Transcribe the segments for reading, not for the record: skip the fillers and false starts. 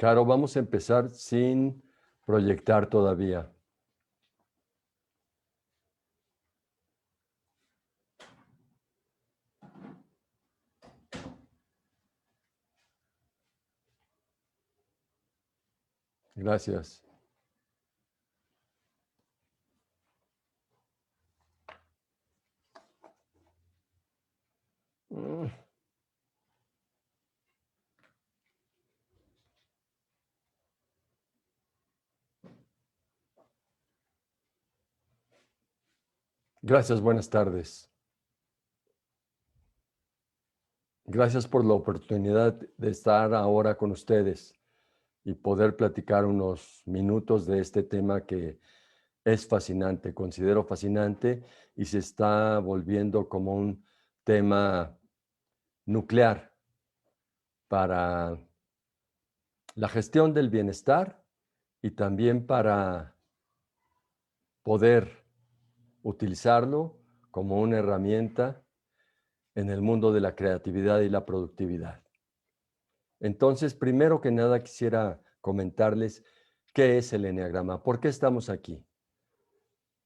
Claro, vamos a empezar sin proyectar todavía. Gracias. Mm. Gracias, buenas tardes. Gracias por la oportunidad de estar ahora con ustedes y poder platicar unos minutos de este tema que es fascinante, considero fascinante y se está volviendo como un tema nuclear para la gestión del bienestar y también para poder utilizarlo como una herramienta en el mundo de la creatividad y la productividad. Entonces, primero que nada quisiera comentarles qué es el eneagrama, por qué estamos aquí.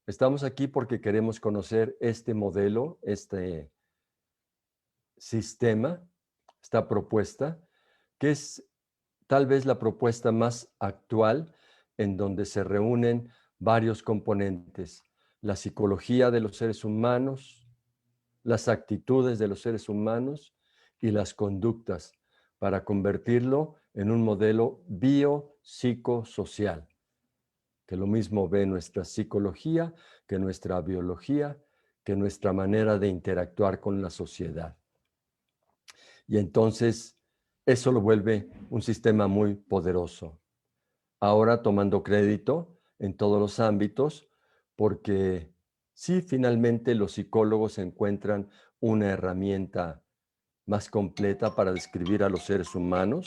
Estamos aquí porque queremos conocer este modelo, este sistema, esta propuesta, que es tal vez la propuesta más actual en donde se reúnen varios componentes: la psicología de los seres humanos, las actitudes de los seres humanos y las conductas, para convertirlo en un modelo biopsicosocial, que lo mismo ve nuestra psicología, que nuestra biología, que nuestra manera de interactuar con la sociedad. Y entonces eso lo vuelve un sistema muy poderoso. Ahora tomando crédito en todos los ámbitos, porque sí, finalmente los psicólogos encuentran una herramienta más completa para describir a los seres humanos.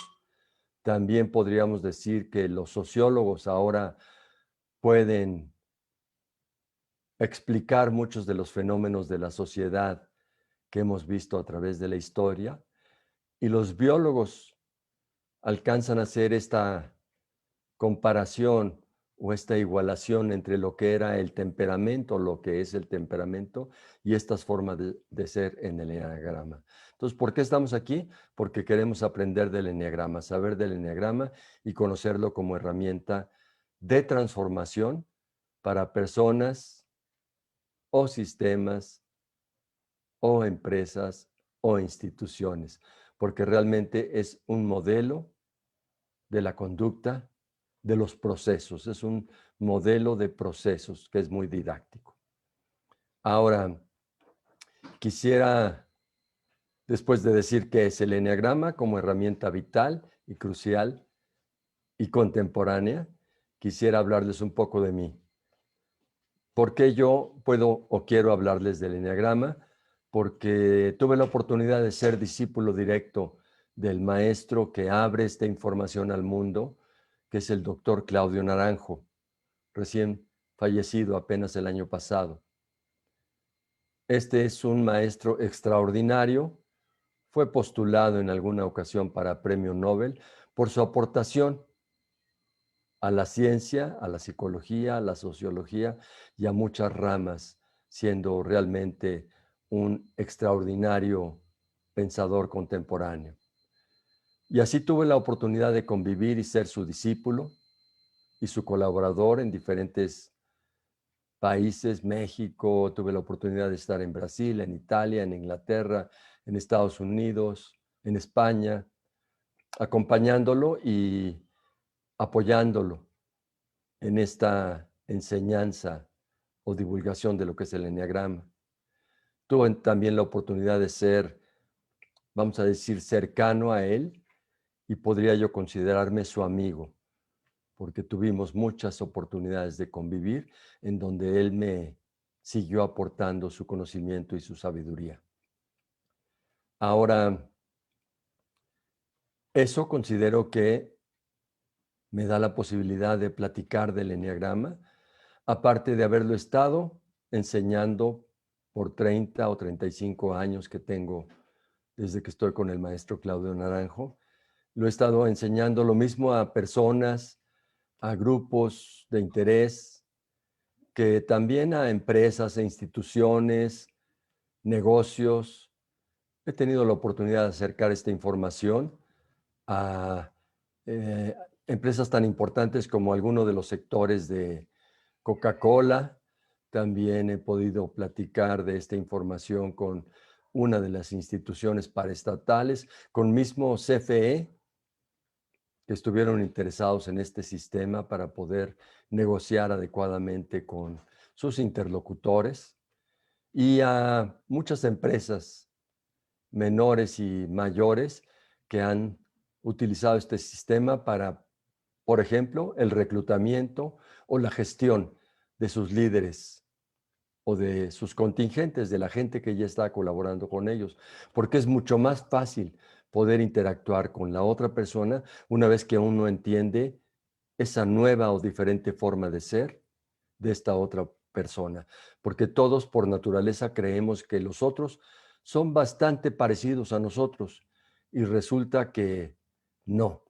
También podríamos decir que los sociólogos ahora pueden explicar muchos de los fenómenos de la sociedad que hemos visto a través de la historia, y los biólogos alcanzan a hacer esta comparación o esta igualación entre lo que era el temperamento, lo que es el temperamento, y estas formas de ser en el eneagrama. Entonces, ¿por qué estamos aquí? Porque queremos aprender del eneagrama, saber del eneagrama y conocerlo como herramienta de transformación para personas o sistemas o empresas o instituciones, porque realmente es un modelo de la conducta, de los procesos, es un modelo de procesos que es muy didáctico. Ahora, quisiera, después de decir qué es el eneagrama como herramienta vital y crucial y contemporánea, quisiera hablarles un poco de mí. ¿Por qué yo puedo o quiero hablarles del eneagrama? Porque tuve la oportunidad de ser discípulo directo del maestro que abre esta información al mundo, que es el doctor Claudio Naranjo, recién fallecido apenas el año pasado. Este es un maestro extraordinario, fue postulado en alguna ocasión para premio Nobel por su aportación a la ciencia, a la psicología, a la sociología y a muchas ramas, siendo realmente un extraordinario pensador contemporáneo. Y así tuve la oportunidad de convivir y ser su discípulo y su colaborador en diferentes países. México, tuve la oportunidad de estar en Brasil, en Italia, en Inglaterra, en Estados Unidos, en España, acompañándolo y apoyándolo en esta enseñanza o divulgación de lo que es el eneagrama. Tuve también la oportunidad de ser, vamos a decir, cercano a él, y podría yo considerarme su amigo, porque tuvimos muchas oportunidades de convivir en donde él me siguió aportando su conocimiento y su sabiduría. Ahora, eso considero que me da la posibilidad de platicar del eneagrama, aparte de haberlo estado enseñando por 30 o 35 años que tengo desde que estoy con el maestro Claudio Naranjo. Lo he estado enseñando lo mismo a personas, a grupos de interés, que también a empresas e instituciones, negocios. He tenido la oportunidad de acercar esta información a eh, empresas tan importantes como algunos de los sectores de Coca-Cola. También he podido platicar de esta información con una de las instituciones paraestatales, con mismo CFE, que estuvieron interesados en este sistema para poder negociar adecuadamente con sus interlocutores, y a muchas empresas menores y mayores que han utilizado este sistema para, por ejemplo, el reclutamiento o la gestión de sus líderes o de sus contingentes, de la gente que ya está colaborando con ellos, porque es mucho más fácil poder interactuar con la otra persona una vez que uno entiende esa nueva o diferente forma de ser de esta otra persona, porque todos por naturaleza creemos que los otros son bastante parecidos a nosotros y resulta que no.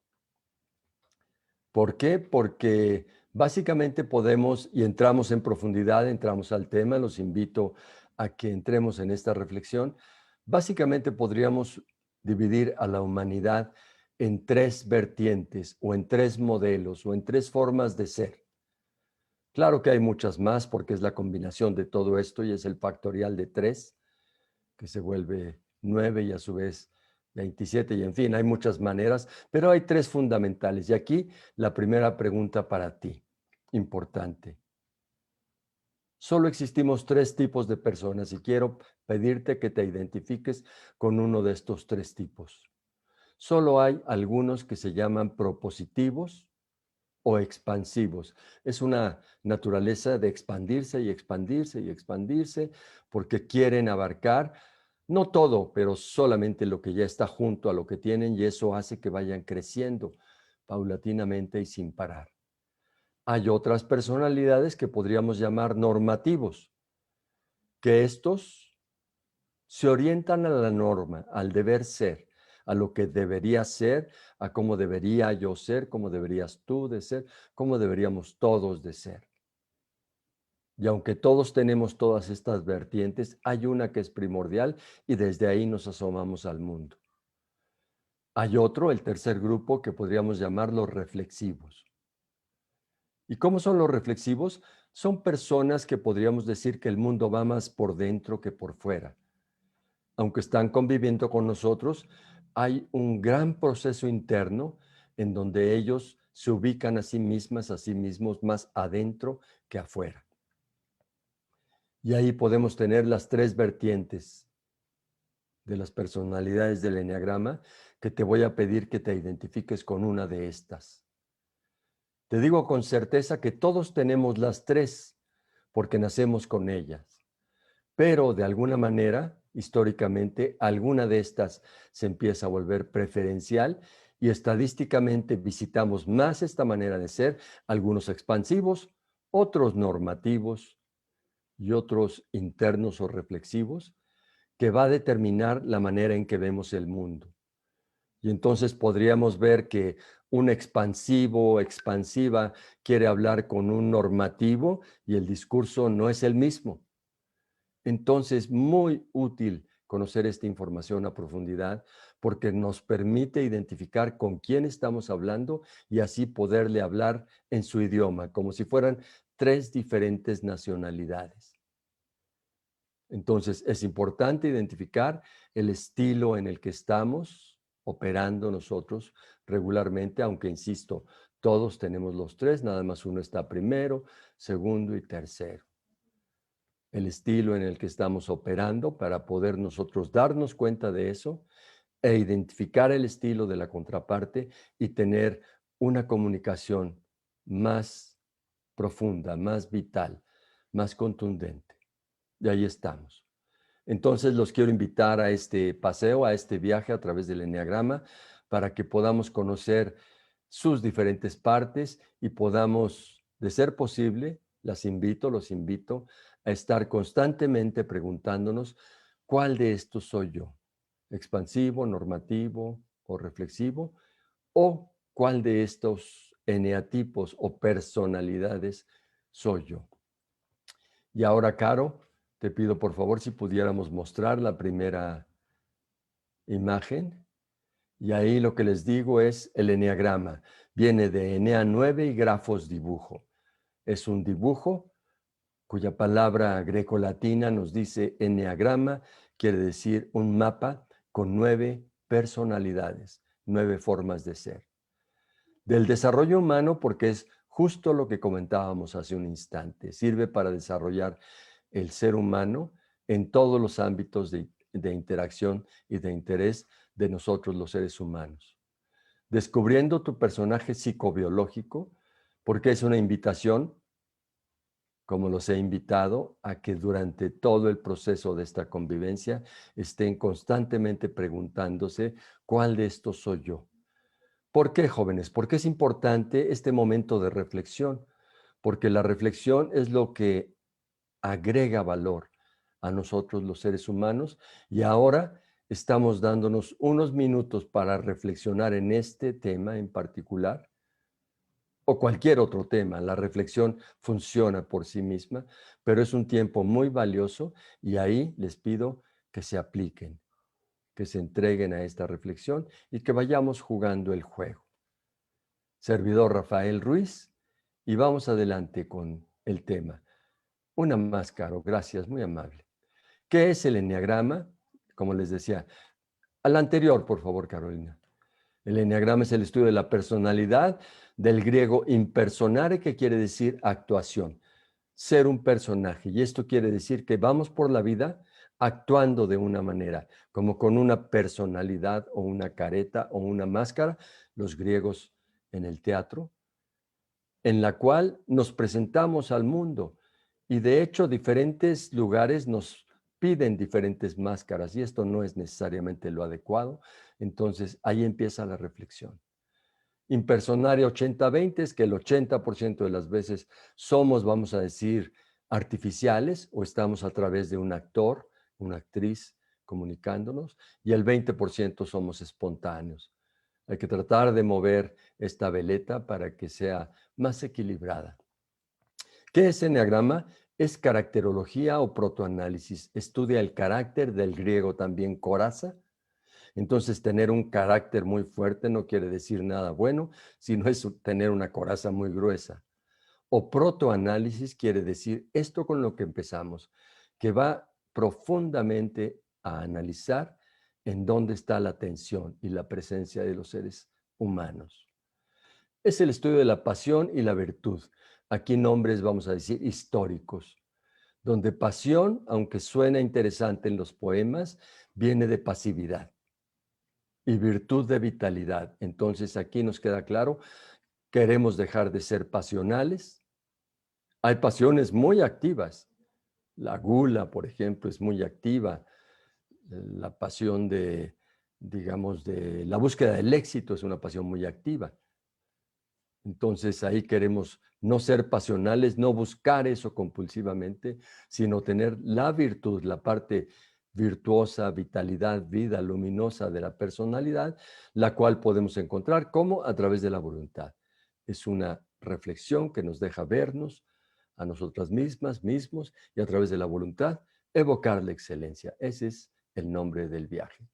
¿Por qué? Porque básicamente podemos, y entramos en profundidad, entramos al tema, los invito a que entremos en esta reflexión. Básicamente podríamos dividir a la humanidad en tres vertientes o en tres modelos o en tres formas de ser. Claro que hay muchas más porque es la combinación de todo esto y es el factorial de 3 que se vuelve 9 y a su vez 27 y en fin, hay muchas maneras, pero hay tres fundamentales. Y aquí la primera pregunta para ti, importante. Solo existimos tres tipos de personas y quiero pedirte que te identifiques con uno de estos tres tipos. Solo hay algunos que se llaman propositivos o expansivos. Es una naturaleza de expandirse y expandirse y expandirse porque quieren abarcar no todo, pero solamente lo que ya está junto a lo que tienen, y eso hace que vayan creciendo paulatinamente y sin parar. Hay otras personalidades que podríamos llamar normativos, que estos se orientan a la norma, al deber ser, a lo que debería ser, a cómo debería yo ser, cómo deberías tú de ser, cómo deberíamos todos de ser. Y aunque todos tenemos todas estas vertientes, hay una que es primordial y desde ahí nos asomamos al mundo. Hay otro, el tercer grupo, que podríamos llamar los reflexivos. ¿Y cómo son los reflexivos? Son personas que podríamos decir que el mundo va más por dentro que por fuera. Aunque están conviviendo con nosotros, hay un gran proceso interno en donde ellos se ubican a sí mismas, a sí mismos, más adentro que afuera. Y ahí podemos tener las tres vertientes de las personalidades del eneagrama, que te voy a pedir que te identifiques con una de estas. Te digo con certeza que todos tenemos las tres, porque nacemos con ellas. Pero de alguna manera, históricamente, alguna de estas se empieza a volver preferencial y estadísticamente visitamos más esta manera de ser, algunos expansivos, otros normativos y otros internos o reflexivos, que va a determinar la manera en que vemos el mundo. Y entonces podríamos ver que un expansivo o expansiva quiere hablar con un normativo y el discurso no es el mismo. Entonces, muy útil conocer esta información a profundidad porque nos permite identificar con quién estamos hablando y así poderle hablar en su idioma, como si fueran tres diferentes nacionalidades. Entonces, es importante identificar el estilo en el que estamos operando nosotros regularmente, aunque insisto, todos tenemos los tres, nada más uno está primero, segundo y tercero. El estilo en el que estamos operando para poder nosotros darnos cuenta de eso e identificar el estilo de la contraparte y tener una comunicación más profunda, más vital, más contundente. Y ahí estamos. Entonces los quiero invitar a este paseo, a este viaje a través del eneagrama, para que podamos conocer sus diferentes partes y podamos, de ser posible, los invito a estar constantemente preguntándonos cuál de estos soy yo, expansivo, normativo o reflexivo, o cuál de estos eneatipos o personalidades soy yo. Y ahora, Caro, te pido por favor si pudiéramos mostrar la primera imagen. Y ahí lo que les digo es el eneagrama. Viene de Enea 9 y grafos dibujo. Es un dibujo cuya palabra grecolatina nos dice eneagrama, quiere decir un mapa con 9 personalidades, 9 formas de ser. Del desarrollo humano, porque es justo lo que comentábamos hace un instante, sirve para desarrollar el ser humano en todos los ámbitos de interacción y de interés de nosotros los seres humanos. Descubriendo tu personaje psicobiológico, porque es una invitación, como los he invitado, a que durante todo el proceso de esta convivencia estén constantemente preguntándose cuál de estos soy yo. ¿Por qué, jóvenes? Porque es importante este momento de reflexión, porque la reflexión es lo que agrega valor a nosotros los seres humanos y ahora estamos dándonos unos minutos para reflexionar en este tema en particular o cualquier otro tema. La reflexión funciona por sí misma, pero es un tiempo muy valioso y ahí les pido que se apliquen, que se entreguen a esta reflexión y que vayamos jugando el juego. Servidor Rafael Ruiz, y vamos adelante con el tema. Una más, Caro, gracias, muy amable. ¿Qué es el eneagrama? Como les decía, al anterior, por favor, Carolina. El eneagrama es el estudio de la personalidad, del griego impersonare, que quiere decir actuación, ser un personaje. Y esto quiere decir que vamos por la vida actuando de una manera, como con una personalidad o una careta o una máscara, los griegos en el teatro, en la cual nos presentamos al mundo. Y de hecho, diferentes lugares nos piden diferentes máscaras y esto no es necesariamente lo adecuado. Entonces, ahí empieza la reflexión. Impersonaria 80-20 es que el 80% de las veces somos, vamos a decir, artificiales o estamos a través de un actor, una actriz comunicándonos y el 20% somos espontáneos. Hay que tratar de mover esta veleta para que sea más equilibrada. ¿Qué es eneagrama? Es caracterología o protoanálisis. Estudia el carácter, del griego también coraza. Entonces, tener un carácter muy fuerte no quiere decir nada bueno, sino es tener una coraza muy gruesa. O protoanálisis quiere decir esto con lo que empezamos, que va profundamente a analizar en dónde está la atención y la presencia de los seres humanos. Es el estudio de la pasión y la virtud. Aquí nombres, vamos a decir, históricos, donde pasión, aunque suena interesante en los poemas, viene de pasividad y virtud de vitalidad. Entonces aquí nos queda claro, queremos dejar de ser pasionales. Hay pasiones muy activas. La gula, por ejemplo, es muy activa. La pasión de, digamos, de la búsqueda del éxito es una pasión muy activa. Entonces ahí queremos no ser pasionales, no buscar eso compulsivamente, sino tener la virtud, la parte virtuosa, vitalidad, vida luminosa de la personalidad, la cual podemos encontrar como a través de la voluntad. Es una reflexión que nos deja vernos a nosotras mismas, mismos, y a través de la voluntad evocar la excelencia. Ese es el nombre del viaje.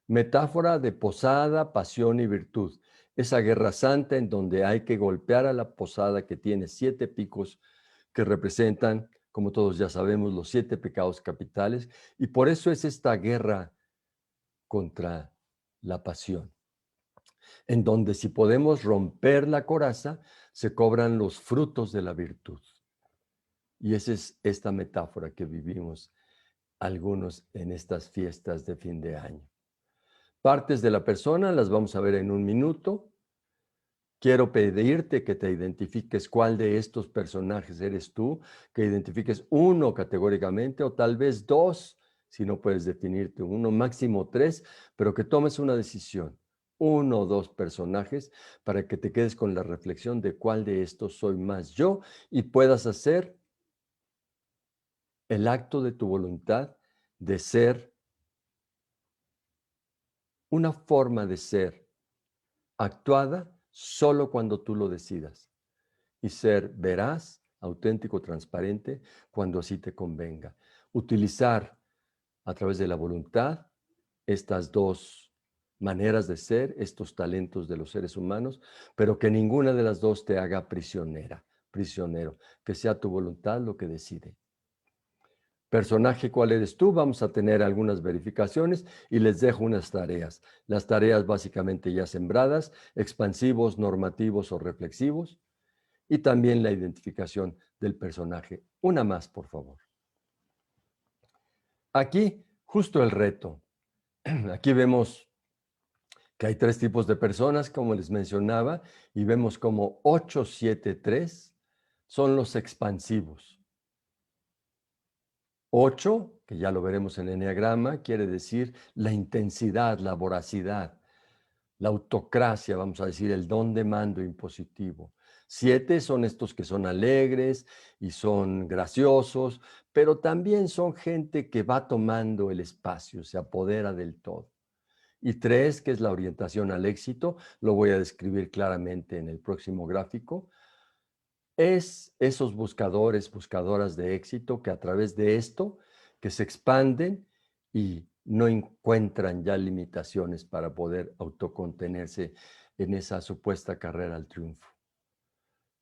Metáfora de posada, pasión y virtud. Esa guerra santa en donde hay que golpear a la posada que tiene 7 picos que representan, como todos ya sabemos, los 7 pecados capitales. Y por eso es esta guerra contra la pasión, en donde si podemos romper la coraza, se cobran los frutos de la virtud. Y esa es esta metáfora que vivimos algunos en estas fiestas de fin de año. Partes de la persona las vamos a ver en un minuto. Quiero pedirte que te identifiques cuál de estos personajes eres tú, que identifiques uno categóricamente o tal vez dos, si no puedes definirte uno, máximo 3, pero que tomes una decisión, uno o dos personajes, para que te quedes con la reflexión de cuál de estos soy más yo y puedas hacer el acto de tu voluntad de ser una forma de ser actuada solo cuando tú lo decidas. Y ser veraz, auténtico, transparente, cuando así te convenga. Utilizar a través de la voluntad estas dos maneras de ser, estos talentos de los seres humanos, pero que ninguna de las dos te haga prisionero, que sea tu voluntad lo que decide. Personaje, ¿cuál eres tú? Vamos a tener algunas verificaciones y les dejo unas tareas. Las tareas básicamente ya sembradas, expansivos, normativos o reflexivos, y también la identificación del personaje. Una más, por favor. Aquí, justo el reto. Aquí vemos que hay 3 tipos de personas, como les mencionaba, y vemos como 8, 7, 3 son los expansivos. 8, que ya lo veremos en el eneagrama, quiere decir la intensidad, la voracidad, la autocracia, vamos a decir, el don de mando impositivo. 7 son estos que son alegres y son graciosos, pero también son gente que va tomando el espacio, se apodera del todo. Y 3, que es la orientación al éxito, lo voy a describir claramente en el próximo gráfico, es esos buscadores, buscadoras de éxito que a través de esto, que se expanden y no encuentran ya limitaciones para poder autocontenerse en esa supuesta carrera al triunfo.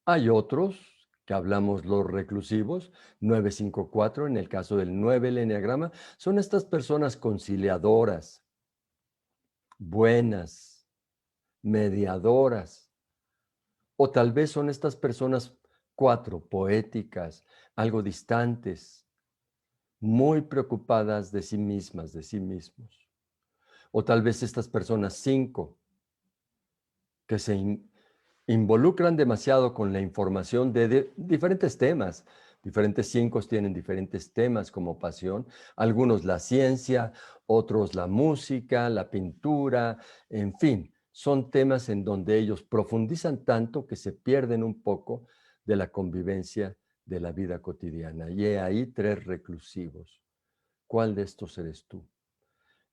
Hay otros que hablamos los reclusivos, 954, en el caso del 9 el eneagrama, son estas personas conciliadoras, buenas, mediadoras, o tal vez son estas personas 4, poéticas, algo distantes, muy preocupadas de sí mismas, de sí mismos. O tal vez estas personas 5, que se involucran demasiado con la información de diferentes temas. Diferentes 5 tienen diferentes temas como pasión, algunos la ciencia, otros la música, la pintura, en fin, son temas en donde ellos profundizan tanto que se pierden un poco de la convivencia de la vida cotidiana. Y he ahí 3 reclusivos. ¿Cuál de estos eres tú?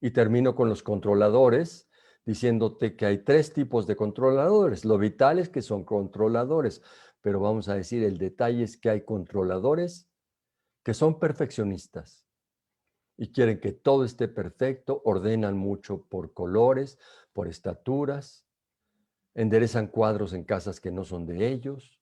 Y termino con los controladores, diciéndote que hay 3 tipos de controladores. Lo vital es que son controladores, pero vamos a decir, el detalle es que hay controladores que son perfeccionistas y quieren que todo esté perfecto, ordenan mucho por colores, por estaturas, enderezan cuadros en casas que no son de ellos,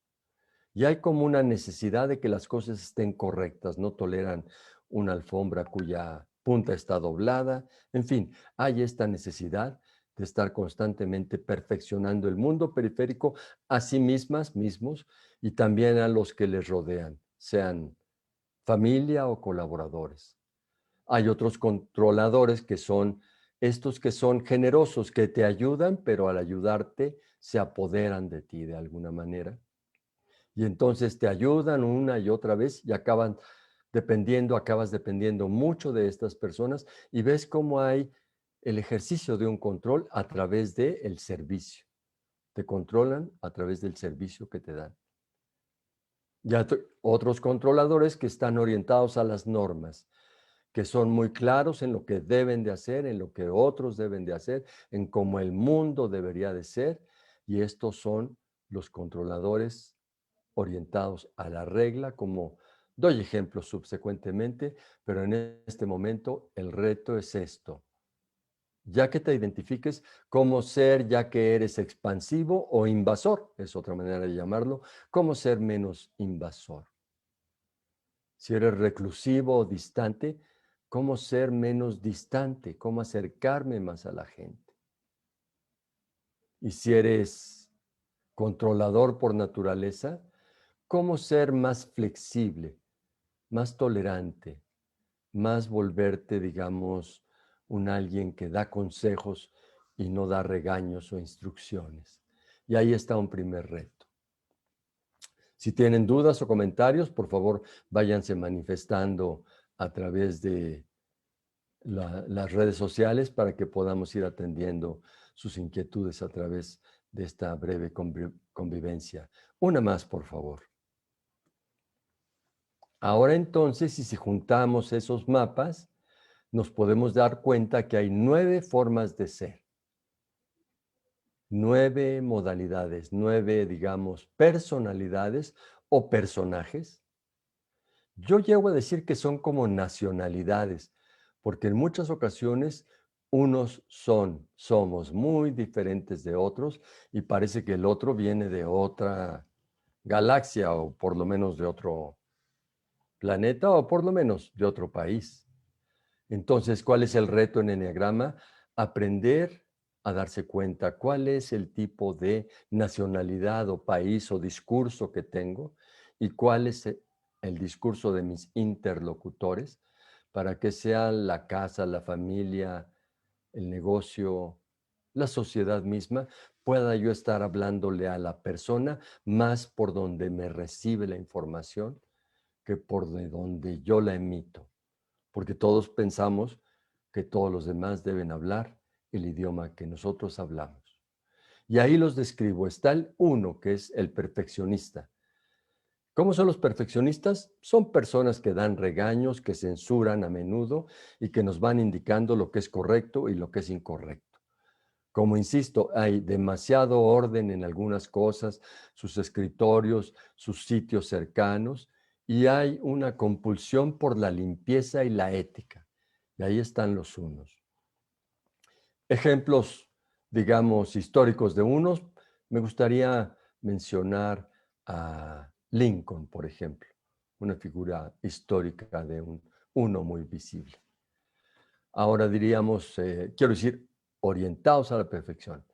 y hay como una necesidad de que las cosas estén correctas, no toleran una alfombra cuya punta está doblada, en fin, hay esta necesidad de estar constantemente perfeccionando el mundo periférico a sí mismas, mismos, y también a los que les rodean, sean familia o colaboradores. Hay otros controladores que son estos que son generosos, que te ayudan, pero al ayudarte se apoderan de ti de alguna manera. Y entonces te ayudan una y otra vez y acabas dependiendo mucho de estas personas y ves cómo hay el ejercicio de un control a través del servicio. Te controlan a través del servicio que te dan. Y otros controladores que están orientados a las normas, que son muy claros en lo que deben de hacer, en lo que otros deben de hacer, en cómo el mundo debería de ser, y estos son los controladores orientados a la regla, como doy ejemplos subsecuentemente, pero en este momento el reto es esto. Ya que te identifiques cómo ser, ya que eres expansivo o invasor, es otra manera de llamarlo, cómo ser menos invasor. Si eres reclusivo o distante, cómo ser menos distante, cómo acercarme más a la gente. Y si eres controlador por naturaleza, cómo ser más flexible, más tolerante, más volverte, digamos, un alguien que da consejos y no da regaños o instrucciones. Y ahí está un primer reto. Si tienen dudas o comentarios, por favor, váyanse manifestando a través de las redes sociales para que podamos ir atendiendo sus inquietudes a través de esta breve convivencia. Una más, por favor. Ahora entonces, y si juntamos esos mapas, nos podemos dar cuenta que hay 9 formas de ser. 9 modalidades, 9, digamos, personalidades o personajes. Yo llego a decir que son como nacionalidades, porque en muchas ocasiones somos muy diferentes de otros y parece que el otro viene de otra galaxia o por lo menos de otro planeta o por lo menos de otro país. Entonces, ¿cuál es el reto en Eneagrama? Aprender a darse cuenta cuál es el tipo de nacionalidad o país o discurso que tengo y cuál es el discurso de mis interlocutores para que sea la casa, la familia, el negocio, la sociedad misma, pueda yo estar hablándole a la persona más por donde me recibe la información que por de donde yo la emito, porque todos pensamos que todos los demás deben hablar el idioma que nosotros hablamos. Y ahí los describo. Está el uno, que es el perfeccionista. ¿Cómo son los perfeccionistas? Son personas que dan regaños, que censuran a menudo y que nos van indicando lo que es correcto y lo que es incorrecto. Como insisto, hay demasiado orden en algunas cosas, sus escritorios, sus sitios cercanos, y hay una compulsión por la limpieza y la ética. Y ahí están los unos. Ejemplos, digamos, históricos de unos, me gustaría mencionar a Lincoln, por ejemplo, una figura histórica de un uno muy visible. Ahora diríamos, quiero decir, orientados a la perfección.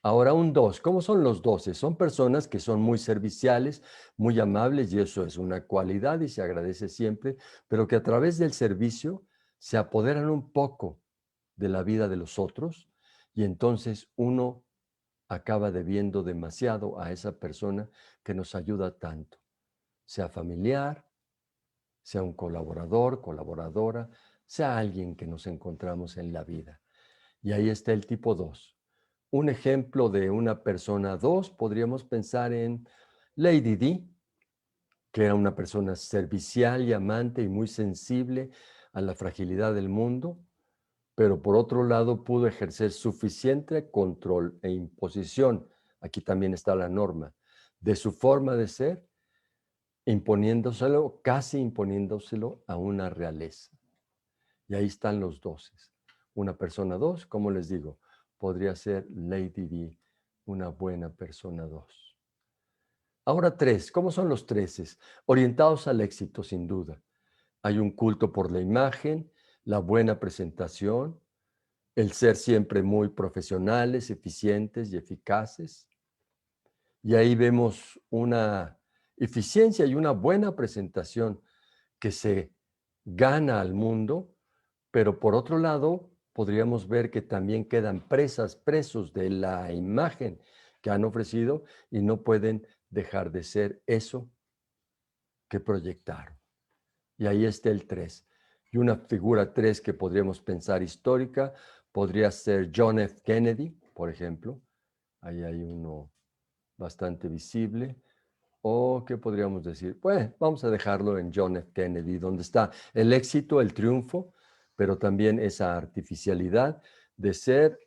Ahora un 2, ¿cómo son los 12? Son personas que son muy serviciales, muy amables y eso es una cualidad y se agradece siempre, pero que a través del servicio se apoderan un poco de la vida de los otros y entonces uno acaba debiendo demasiado a esa persona que nos ayuda tanto, sea familiar, sea un colaborador, colaboradora, sea alguien que nos encontramos en la vida. Y ahí está el tipo 2. Un ejemplo de una persona 2 podríamos pensar en Lady Di, que era una persona servicial y amante y muy sensible a la fragilidad del mundo, pero por otro lado pudo ejercer suficiente control e imposición, aquí también está la norma, de su forma de ser, imponiéndoselo, casi imponiéndoselo a una realeza. Y ahí están los 12. Una persona 2, como les digo, podría ser Lady Di, una buena persona 2. Ahora 3, ¿cómo son los 13? Orientados al éxito, sin duda. Hay un culto por la imagen, la buena presentación, el ser siempre muy profesionales, eficientes y eficaces. Y ahí vemos una eficiencia y una buena presentación que se gana al mundo, pero por otro lado, podríamos ver que también quedan presos de la imagen que han ofrecido y no pueden dejar de ser eso que proyectaron. Y ahí está el 3. Y una figura 3 que podríamos pensar histórica podría ser John F. Kennedy, por ejemplo. Ahí hay uno bastante visible. ¿O qué podríamos decir? Pues vamos a dejarlo en John F. Kennedy, donde está el éxito, el triunfo, pero también esa artificialidad de ser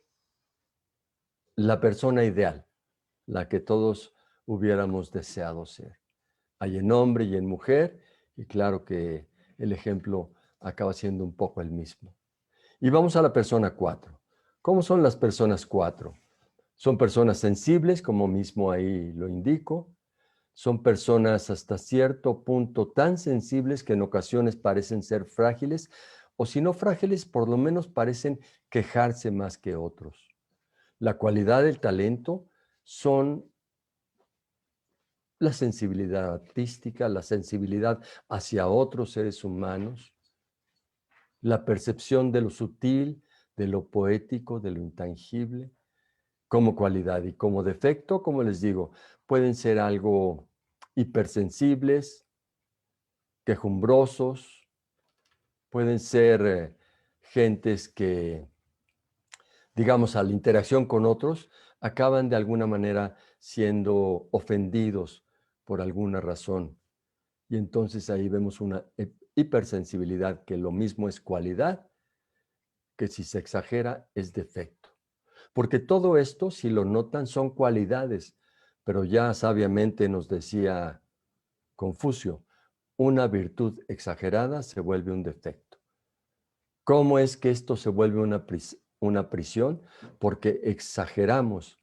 la persona ideal, la que todos hubiéramos deseado ser. Hay en hombre y en mujer, y claro que el ejemplo acaba siendo un poco el mismo. Y vamos a la persona 4. ¿Cómo son las personas 4? Son personas sensibles, como mismo ahí lo indico. Son personas hasta cierto punto tan sensibles que en ocasiones parecen ser frágiles, o si no frágiles, por lo menos parecen quejarse más que otros. La cualidad del talento son la sensibilidad artística, la sensibilidad hacia otros seres humanos, la percepción de lo sutil, de lo poético, de lo intangible, como cualidad y como defecto, como les digo, pueden ser algo hipersensibles, quejumbrosos, pueden ser gentes que, digamos, a la interacción con otros, acaban de alguna manera siendo ofendidos por alguna razón. Y entonces ahí vemos una hipersensibilidad que lo mismo es cualidad, que si se exagera es defecto. Porque todo esto, si lo notan, son cualidades, pero ya sabiamente nos decía Confucio, una virtud exagerada se vuelve un defecto. ¿Cómo es que esto se vuelve una prisión? Porque exageramos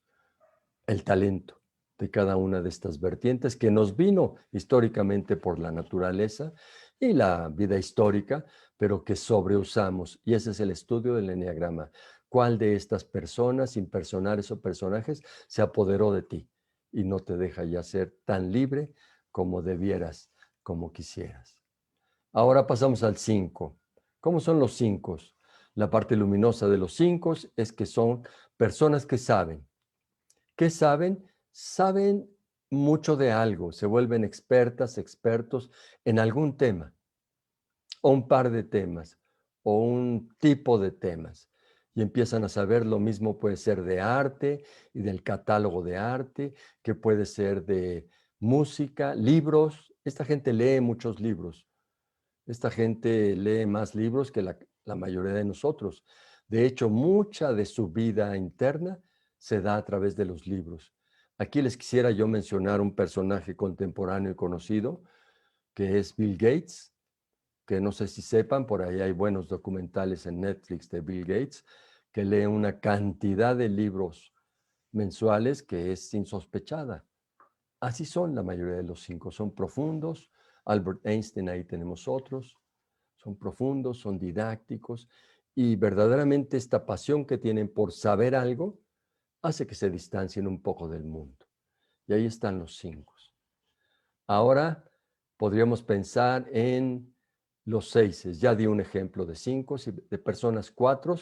el talento de cada una de estas vertientes que nos vino históricamente por la naturaleza y la vida histórica, pero que sobreusamos. Y ese es el estudio del eneagrama. ¿Cuál de estas personas, impersonares o personajes, se apoderó de ti y no te deja ya ser tan libre como debieras, como quisieras? Ahora pasamos al 5. ¿Cómo son los 5? La parte luminosa de los 5 es que son personas que saben. ¿Qué saben? Saben mucho de algo, se vuelven expertas, expertos en algún tema, o un par de temas, o un tipo de temas. Y empiezan a saber, lo mismo puede ser de arte y del catálogo de arte, que puede ser de música, libros. Esta gente lee muchos libros. Esta gente lee más libros que la mayoría de nosotros. De hecho, mucha de su vida interna se da a través de los libros. Aquí les quisiera yo mencionar un personaje contemporáneo y conocido, que es Bill Gates, que no sé si sepan, por ahí hay buenos documentales en Netflix de Bill Gates, que lee una cantidad de libros mensuales que es insospechada. Así son la mayoría de los 5, son profundos. Albert Einstein, ahí tenemos otros, son profundos, son didácticos y verdaderamente esta pasión que tienen por saber algo hace que se distancien un poco del mundo. Y ahí están los 5. Ahora podríamos pensar en los 6. Ya di un ejemplo de 5, de personas 4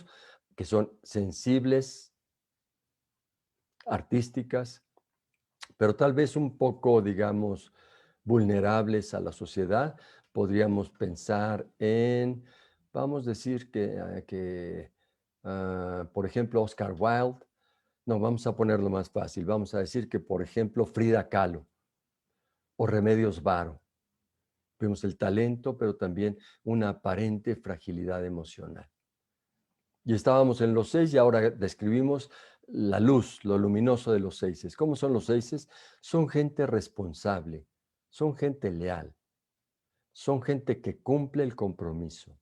que son sensibles, artísticas, pero tal vez un poco, digamos, vulnerables a la sociedad. Podríamos pensar en, vamos a decir por ejemplo, Oscar Wilde. No, vamos a ponerlo más fácil. Vamos a decir que, por ejemplo, Frida Kahlo o Remedios Varo. Vemos el talento, pero también una aparente fragilidad emocional. Y estábamos en los 6 y ahora describimos la luz, lo luminoso de los 6. ¿Cómo son los 6? Son gente responsable, son gente leal, son gente que cumple el compromiso,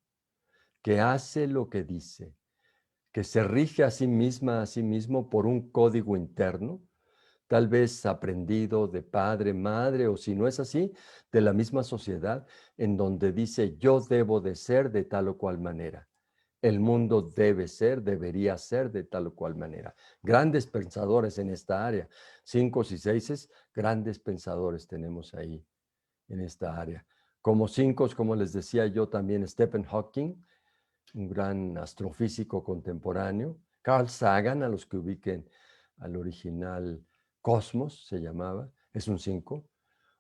que hace lo que dice, que se rige a sí misma, a sí mismo por un código interno, tal vez aprendido de padre, madre, o si no es así, de la misma sociedad, en donde dice yo debo de ser de tal o cual manera. El mundo debe ser, debería ser de tal o cual manera. Grandes pensadores en esta área, 5 y 6, grandes pensadores tenemos ahí en esta área. Como 5, como les decía yo también, Stephen Hawking, un gran astrofísico contemporáneo. Carl Sagan, a los que ubiquen al original Cosmos, se llamaba, es un 5.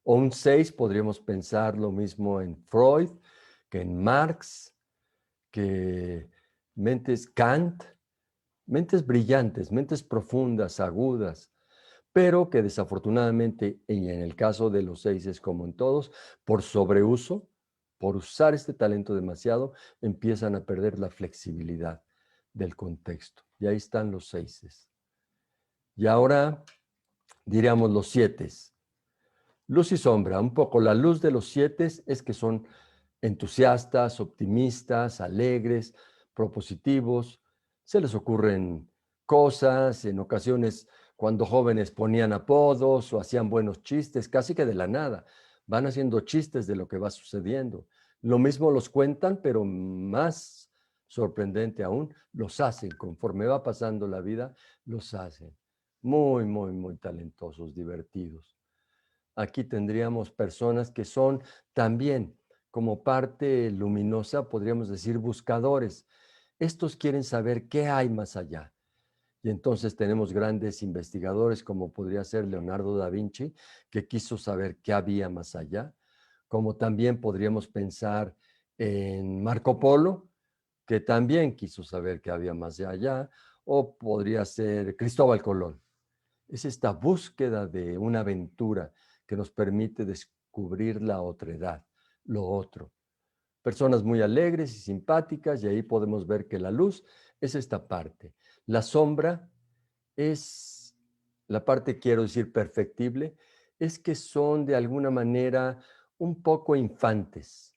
O un 6, podríamos pensar lo mismo en Freud, que en Marx, que mentes Kant, mentes brillantes, mentes profundas, agudas, pero que desafortunadamente, y en el caso de los 6 es como en todos, por sobreuso, por usar este talento demasiado, empiezan a perder la flexibilidad del contexto. Y ahí están los 6. Y ahora diríamos los 7. Luz y sombra. Un poco la luz de los 7 es que son entusiastas, optimistas, alegres, propositivos. Se les ocurren cosas, en ocasiones cuando jóvenes ponían apodos o hacían buenos chistes, casi que de la nada. Van haciendo chistes de lo que va sucediendo. Lo mismo los cuentan, pero más sorprendente aún, los hacen. Conforme va pasando la vida, los hacen. Muy, muy, muy talentosos, divertidos. Aquí tendríamos personas que son también, como parte luminosa, podríamos decir, buscadores. Estos quieren saber qué hay más allá. Y entonces tenemos grandes investigadores como podría ser Leonardo da Vinci, que quiso saber qué había más allá, como también podríamos pensar en Marco Polo, que también quiso saber qué había más allá, o podría ser Cristóbal Colón. Es esta búsqueda de una aventura que nos permite descubrir la otredad, lo otro. Personas muy alegres y simpáticas, y ahí podemos ver que la luz es esta parte. La sombra es, la parte quiero decir perfectible, es que son de alguna manera un poco infantes,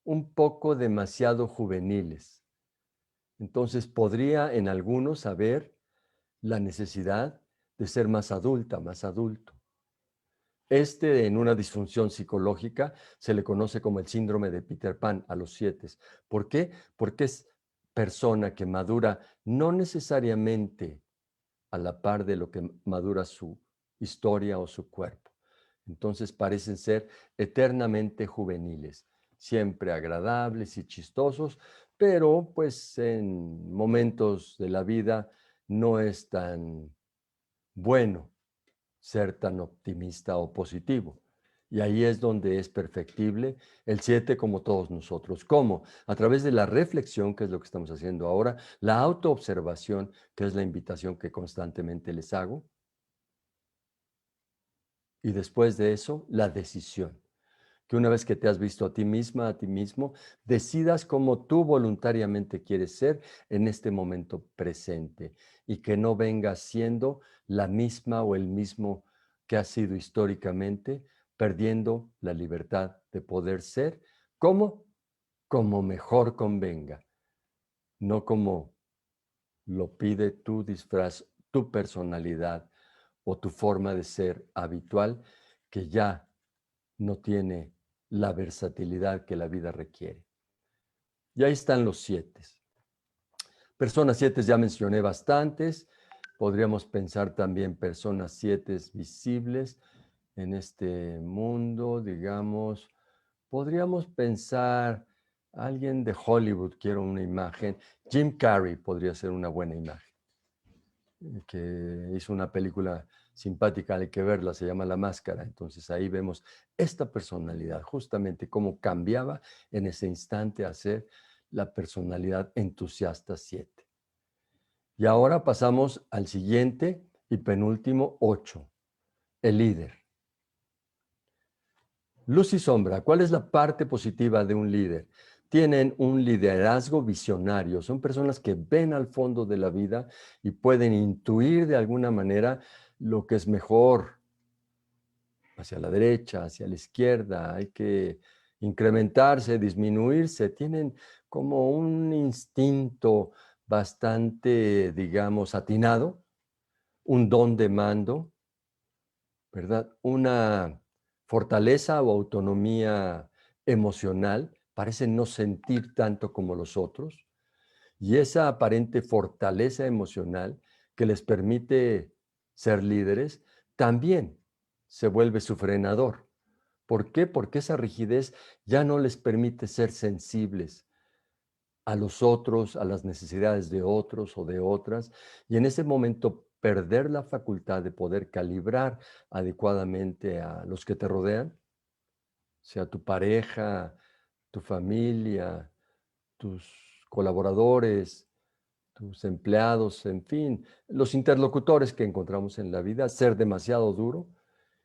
un poco demasiado juveniles. Entonces podría en algunos haber la necesidad de ser más adulta, más adulto. En una disfunción psicológica se le conoce como el síndrome de Peter Pan a los 7. ¿Por qué? Porque es persona que madura no necesariamente a la par de lo que madura su historia o su cuerpo. Entonces parecen ser eternamente juveniles, siempre agradables y chistosos, pero pues en momentos de la vida no es tan bueno ser tan optimista o positivo. Y ahí es donde es perfectible el 7 como todos nosotros. ¿Cómo? A través de la reflexión, que es lo que estamos haciendo ahora, la autoobservación, que es la invitación que constantemente les hago, y después de eso, la decisión. Que una vez que te has visto a ti misma, a ti mismo, decidas cómo tú voluntariamente quieres ser en este momento presente y que no vengas siendo la misma o el mismo que has sido históricamente, perdiendo la libertad de poder ser como, como mejor convenga, no como lo pide tu disfraz, tu personalidad o tu forma de ser habitual, que ya no tiene la versatilidad que la vida requiere. Y ahí están los 7. Personas 7 ya mencioné bastantes. Podríamos pensar también personas 7 visibles en este mundo, digamos. Podríamos pensar alguien de Hollywood, quiero una imagen. Jim Carrey podría ser una buena imagen, que hizo una película simpática, hay que verla, se llama La Máscara. Entonces ahí vemos esta personalidad, justamente cómo cambiaba en ese instante a ser la personalidad entusiasta 7. Y ahora pasamos al siguiente y penúltimo 8, el líder. Luz y sombra, ¿cuál es la parte positiva de un líder? Tienen un liderazgo visionario, son personas que ven al fondo de la vida y pueden intuir de alguna manera lo que es mejor hacia la derecha, hacia la izquierda, hay que incrementarse, disminuirse, tienen como un instinto bastante, digamos, atinado, un don de mando, ¿verdad? Una fortaleza o autonomía emocional, parecen no sentir tanto como los otros, y esa aparente fortaleza emocional que les permite ser líderes, también se vuelve su frenador. ¿Por qué? Porque esa rigidez ya no les permite ser sensibles a los otros, a las necesidades de otros o de otras, y en ese momento perder la facultad de poder calibrar adecuadamente a los que te rodean, sea tu pareja, tu familia, tus colaboradores, tus empleados, en fin, los interlocutores que encontramos en la vida, ser demasiado duro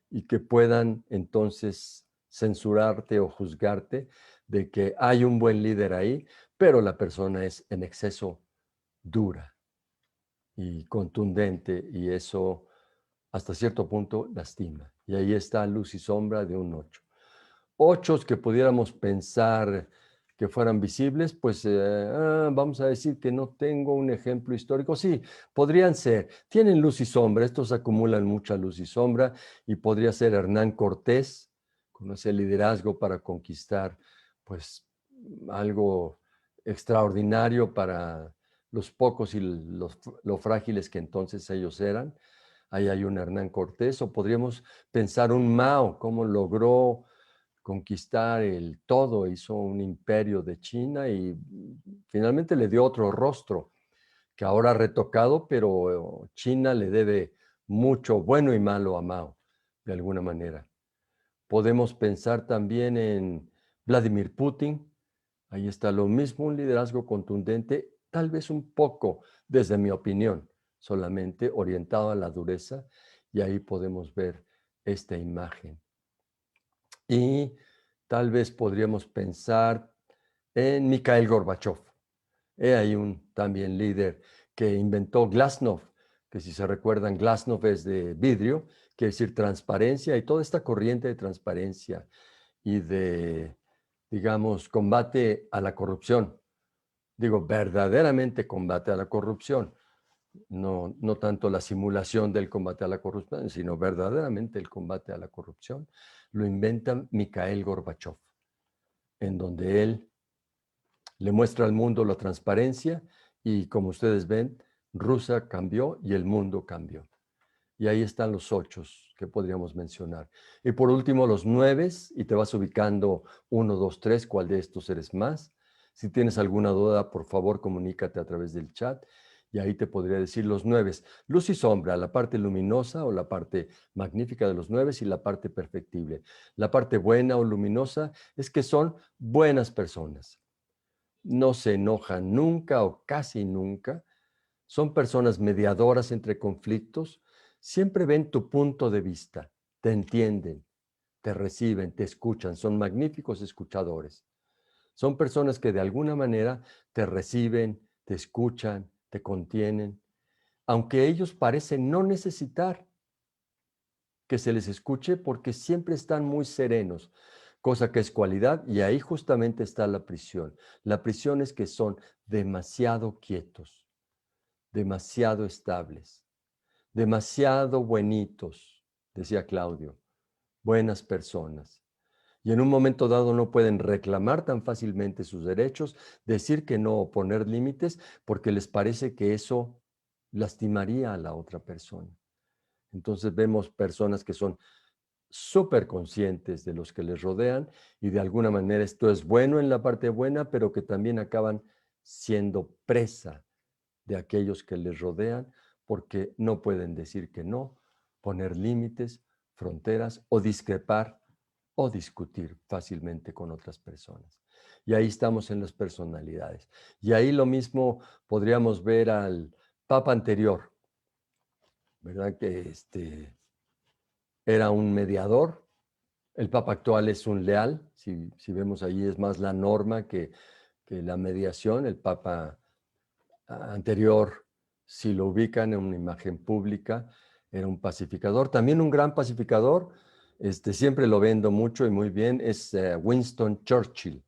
y que puedan entonces censurarte o juzgarte de que hay un buen líder ahí, pero la persona es en exceso dura y contundente, y eso hasta cierto punto lastima. Y ahí está luz y sombra de un 8. 8 que pudiéramos pensar que fueran visibles, pues vamos a decir que no tengo un ejemplo histórico. Sí, podrían ser. Tienen luz y sombra, estos acumulan mucha luz y sombra, y podría ser Hernán Cortés, con ese liderazgo para conquistar pues algo extraordinario para los pocos y lo frágiles que entonces ellos eran. Ahí hay un Hernán Cortés, o podríamos pensar un Mao, cómo logró conquistar el todo, hizo un imperio de China y finalmente le dio otro rostro, que ahora ha retocado, pero China le debe mucho bueno y malo a Mao, de alguna manera. Podemos pensar también en Vladimir Putin, ahí está lo mismo, un liderazgo contundente, tal vez un poco, desde mi opinión, solamente orientado a la dureza, y ahí podemos ver esta imagen. Y tal vez podríamos pensar en Mikhail Gorbachev. He ahí un también líder que inventó Glasnost, que si se recuerdan, glasnost es de vidrio, quiere decir transparencia, y toda esta corriente de transparencia y de, digamos, combate a la corrupción. Digo, verdaderamente combate a la corrupción. No tanto la simulación del combate a la corrupción, sino verdaderamente el combate a la corrupción, lo inventa Mikhail Gorbachev, en donde él le muestra al mundo la transparencia y, como ustedes ven, Rusia cambió y el mundo cambió. Y ahí están los 8 que podríamos mencionar. Y por último, los 9, y te vas ubicando 1, 2, 3, cuál de estos eres más. Si tienes alguna duda, por favor, comunícate a través del chat y ahí te podría decir los 9. Luz y sombra, la parte luminosa o la parte magnífica de los 9 y la parte perfectible. La parte buena o luminosa es que son buenas personas. No se enojan nunca o casi nunca. Son personas mediadoras entre conflictos. Siempre ven tu punto de vista, te entienden, te reciben, te escuchan. Son magníficos escuchadores. Son personas que de alguna manera te reciben, te escuchan, te contienen, aunque ellos parecen no necesitar que se les escuche porque siempre están muy serenos, cosa que es cualidad, y ahí justamente está la prisión. La prisión es que son demasiado quietos, demasiado estables, demasiado buenitos, decía Claudio, buenas personas. Y en un momento dado no pueden reclamar tan fácilmente sus derechos, decir que no o poner límites, porque les parece que eso lastimaría a la otra persona. Entonces vemos personas que son súper conscientes de los que les rodean y de alguna manera esto es bueno en la parte buena, pero que también acaban siendo presa de aquellos que les rodean porque no pueden decir que no, poner límites, fronteras o discrepar o discutir fácilmente con otras personas. Y ahí estamos en las personalidades. Y ahí lo mismo podríamos ver al Papa anterior, ¿verdad? Que era un mediador. El Papa actual es un leal. Si vemos ahí es más la norma que la mediación. El Papa anterior, si lo ubican en una imagen pública, era un pacificador. También un gran pacificador, siempre lo vendo mucho y muy bien, es Winston Churchill.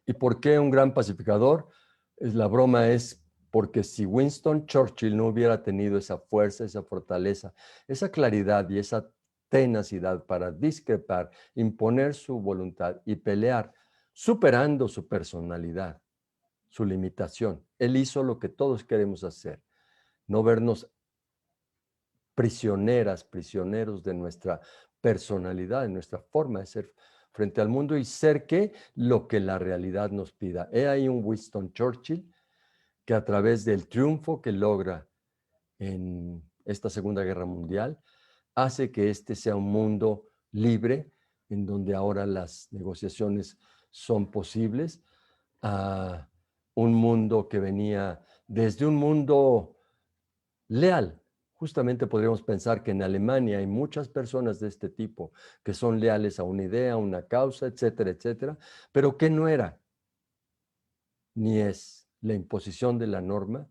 ¿Y por qué un gran pacificador? La broma es porque si Winston Churchill no hubiera tenido esa fuerza, esa fortaleza, esa claridad y esa tenacidad para discrepar, imponer su voluntad y pelear, superando su personalidad, su limitación. Él hizo lo que todos queremos hacer, no vernos prisioneras, prisioneros de nuestra personalidad, de nuestra forma de ser frente al mundo y ser que lo que la realidad nos pida. He ahí un Winston Churchill que a través del triunfo que logra en esta Segunda Guerra Mundial hace que este sea un mundo libre, en donde ahora las negociaciones son posibles, a un mundo que venía desde un mundo leal. Justamente podríamos pensar que en Alemania hay muchas personas de este tipo que son leales a una idea, a una causa, etcétera, etcétera, pero que no era ni es la imposición de la norma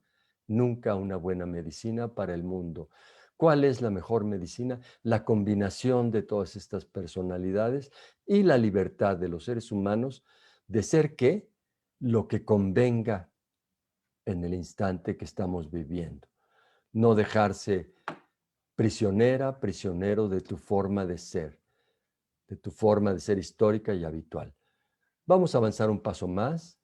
nunca una buena medicina para el mundo. ¿Cuál es la mejor medicina? La combinación de todas estas personalidades y la libertad de los seres humanos de ser ¿qué? Lo que convenga en el instante que estamos viviendo. No dejarse prisionera, prisionero de tu forma de tu forma de ser histórica y habitual. Vamos a avanzar un paso más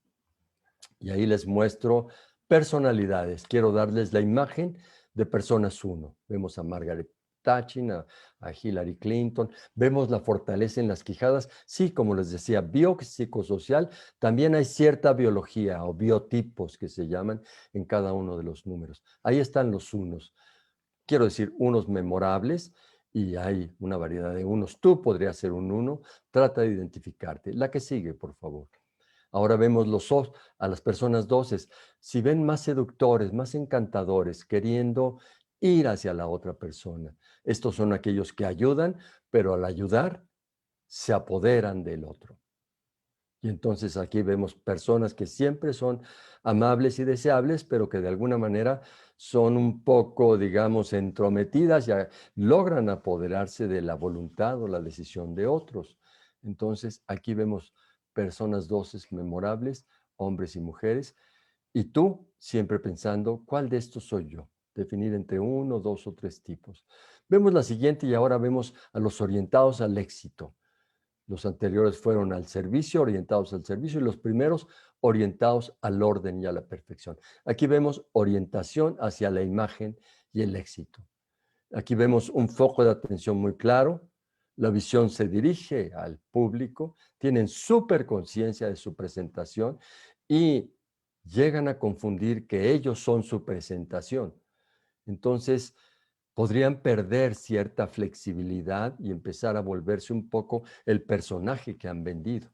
y ahí les muestro personalidades. Quiero darles la imagen de personas uno. Vemos a Margaret Thatcher, a Hillary Clinton, vemos la fortaleza en las quijadas. Sí, como les decía, biopsicosocial, también hay cierta biología o biotipos que se llaman en cada uno de los números. Ahí están los unos. Quiero decir, unos memorables y hay una variedad de unos. Tú podrías ser un uno. Trata de identificarte. La que sigue, por favor. Ahora vemos a las personas doces. Si ven más seductores, más encantadores, queriendo ir hacia la otra persona. Estos son aquellos que ayudan, pero al ayudar se apoderan del otro. Y entonces aquí vemos personas que siempre son amables y deseables, pero que de alguna manera son un poco, digamos, entrometidas y logran apoderarse de la voluntad o la decisión de otros. Entonces aquí vemos personas doces, memorables, hombres y mujeres, y tú siempre pensando, ¿cuál de estos soy yo? Definir entre uno, dos o tres tipos. Vemos la siguiente y ahora vemos a los orientados al éxito. Los anteriores fueron al servicio, orientados al servicio, y los primeros orientados al orden y a la perfección. Aquí vemos orientación hacia la imagen y el éxito. Aquí vemos un foco de atención muy claro. La visión se dirige al público, tienen súper conciencia de su presentación y llegan a confundir que ellos son su presentación. Entonces, podrían perder cierta flexibilidad y empezar a volverse un poco el personaje que han vendido.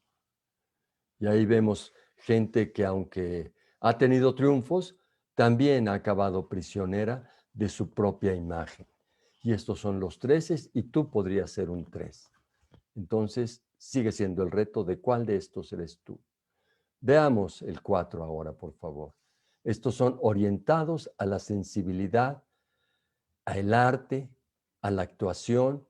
Y ahí vemos gente que aunque ha tenido triunfos, también ha acabado prisionera de su propia imagen. Y estos son los 13 y tú podrías ser un 3. Entonces, sigue siendo el reto de cuál de estos eres tú. Veamos el 4 ahora, por favor. Estos son orientados a la sensibilidad, al arte, a la actuación,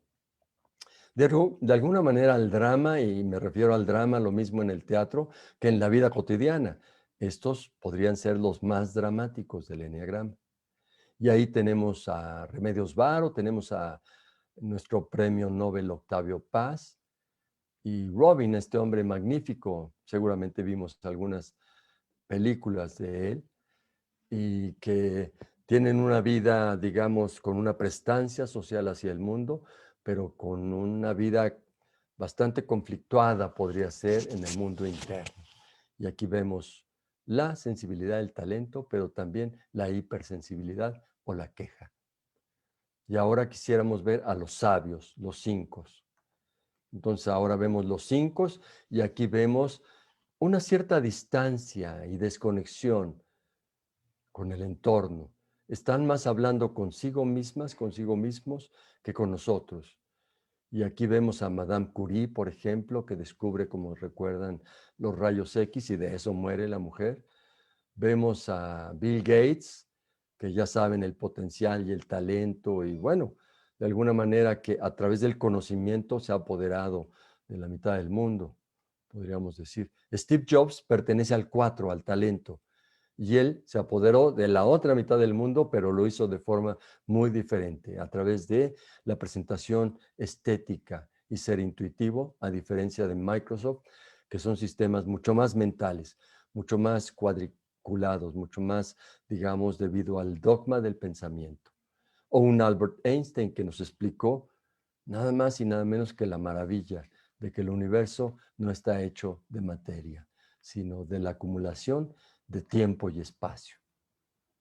de alguna manera al drama, y me refiero al drama, lo mismo en el teatro que en la vida cotidiana. Estos podrían ser los más dramáticos del eneagrama. Y ahí tenemos a Remedios Varo, tenemos a nuestro premio Nobel Octavio Paz y Robin, este hombre magnífico. Seguramente vimos algunas películas de él y que tienen una vida, digamos, con una prestancia social hacia el mundo, pero con una vida bastante conflictuada, podría ser, en el mundo interno. Y aquí vemos la sensibilidad del talento, pero también la hipersensibilidad o la queja. Y ahora quisiéramos ver a los sabios, los 5. Entonces ahora vemos los 5 y aquí vemos una cierta distancia y desconexión con el entorno. Están más hablando consigo mismas, consigo mismos, que con nosotros. Y aquí vemos a Madame Curie, por ejemplo, que descubre, como recuerdan, los rayos X y de eso muere la mujer. Vemos a Bill Gates, que ya saben el potencial y el talento y bueno, de alguna manera que a través del conocimiento se ha apoderado de la mitad del mundo, podríamos decir. Steve Jobs pertenece al 4, al talento, y él se apoderó de la otra mitad del mundo, pero lo hizo de forma muy diferente, a través de la presentación estética y ser intuitivo, a diferencia de Microsoft, que son sistemas mucho más mentales, mucho más cuadriculados, mucho más, digamos, debido al dogma del pensamiento. O un Albert Einstein que nos explicó nada más y nada menos que la maravilla de que el universo no está hecho de materia, sino de la acumulación de tiempo y espacio.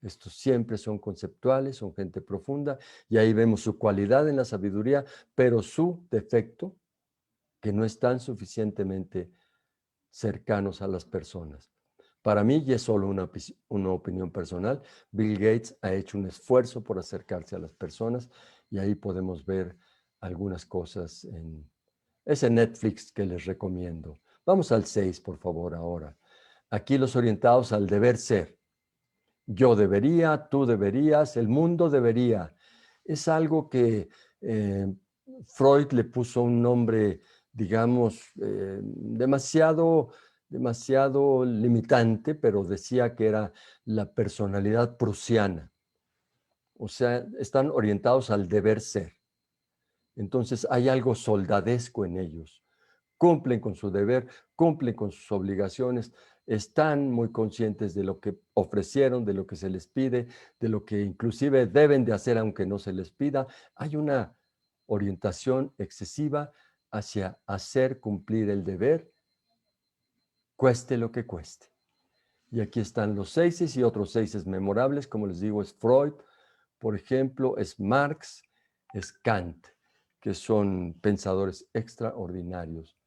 Estos siempre son conceptuales, son gente profunda, y ahí vemos su cualidad en la sabiduría, pero su defecto, que no están suficientemente cercanos a las personas. Para mí, y es solo una opinión personal, Bill Gates ha hecho un esfuerzo por acercarse a las personas, y ahí podemos ver algunas cosas en ese Netflix que les recomiendo. Vamos al 6, por favor, ahora. Aquí los orientados al deber ser. Yo debería, tú deberías, el mundo debería. Es algo que Freud le puso un nombre, digamos, demasiado limitante, pero decía que era la personalidad prusiana. O sea, están orientados al deber ser. Entonces hay algo soldadesco en ellos. Cumplen con su deber, cumplen con sus obligaciones, están muy conscientes de lo que ofrecieron, de lo que se les pide, de lo que inclusive deben de hacer aunque no se les pida. Hay una orientación excesiva hacia hacer cumplir el deber, cueste lo que cueste. Y aquí están los 6 y otros 6 memorables, como les digo, es Freud, por ejemplo, es Marx, es Kant, que son pensadores extraordinarios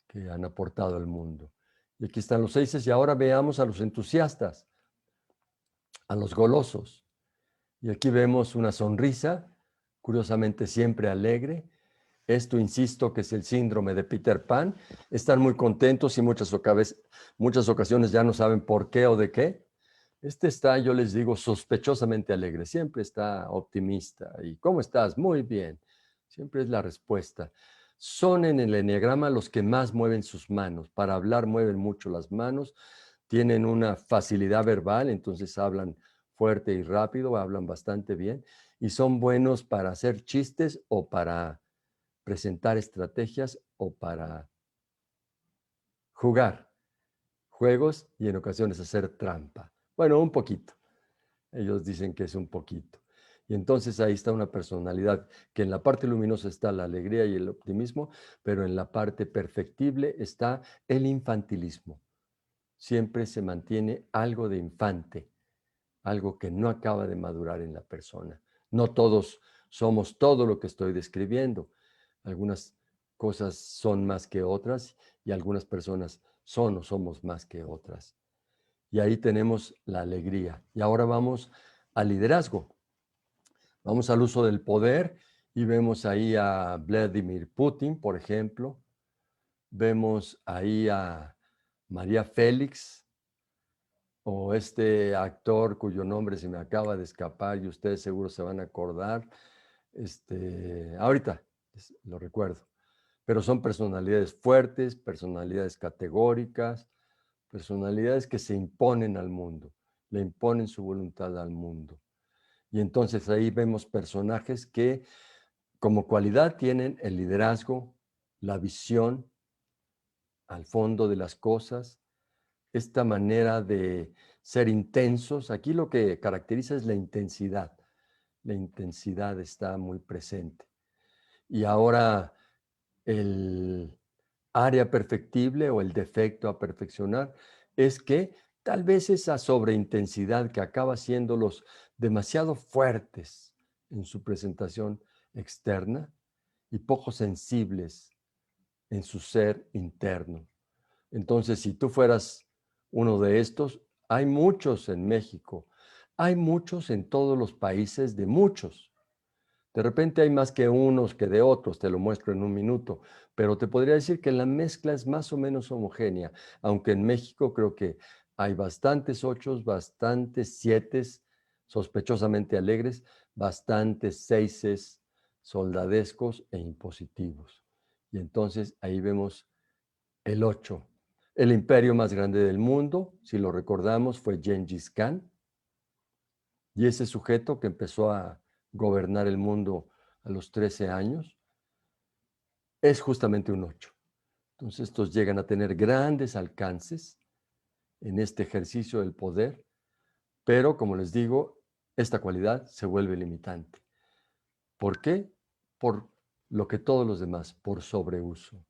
que han aportado al mundo. Y aquí están los 6 y ahora veamos a los entusiastas, a los golosos. Y aquí vemos una sonrisa, curiosamente siempre alegre, Esto, insisto, que es el síndrome de Peter Pan. Están muy contentos y muchas ocasiones ya no saben por qué o de qué. Este está, yo les digo, sospechosamente alegre. Siempre está optimista. ¿Y cómo estás? Muy bien. Siempre es la respuesta. Son en el eneagrama los que más mueven sus manos. Para hablar mueven mucho las manos. Tienen una facilidad verbal, entonces hablan fuerte y rápido, hablan bastante bien. Y son buenos para hacer chistes o para presentar estrategias o para jugar juegos y en ocasiones hacer trampa. Bueno, un poquito. Ellos dicen que es un poquito. Y entonces ahí está una personalidad que en la parte luminosa está la alegría y el optimismo, pero en la parte perfectible está el infantilismo. Siempre se mantiene algo de infante, algo que no acaba de madurar en la persona. No todos somos todo lo que estoy describiendo. Algunas cosas son más que otras y algunas personas son o somos más que otras. Y ahí tenemos la alegría. Y ahora vamos al liderazgo. Vamos al uso del poder y vemos ahí a Vladimir Putin, por ejemplo. Vemos ahí a María Félix o este actor cuyo nombre se me acaba de escapar y ustedes seguro se van a acordar. Ahorita lo recuerdo. Pero son personalidades fuertes, personalidades categóricas, personalidades que se imponen al mundo, le imponen su voluntad al mundo. Y entonces ahí vemos personajes que como cualidad tienen el liderazgo, la visión al fondo de las cosas, esta manera de ser intensos. Aquí lo que caracteriza es la intensidad. La intensidad está muy presente. Y ahora el área perfectible o el defecto a perfeccionar es que tal vez esa sobreintensidad que acaba siéndolos demasiado fuertes en su presentación externa y poco sensibles en su ser interno. Entonces, si tú fueras uno de estos, hay muchos en México, hay muchos en todos los países de muchos. De repente hay más que unos que de otros, te lo muestro en un minuto, pero te podría decir que la mezcla es más o menos homogénea, aunque en México creo que hay bastantes ochos, bastantes sietes sospechosamente alegres, bastantes seises soldadescos e impositivos. Y entonces ahí vemos el 8. El imperio más grande del mundo, si lo recordamos, fue Gengis Khan. Y ese sujeto que empezó a gobernar el mundo a los 13 años es justamente un 8. Entonces estos llegan a tener grandes alcances en este ejercicio del poder, pero como les digo, esta cualidad se vuelve limitante. ¿Por qué? Por lo que todos los demás, por sobreuso.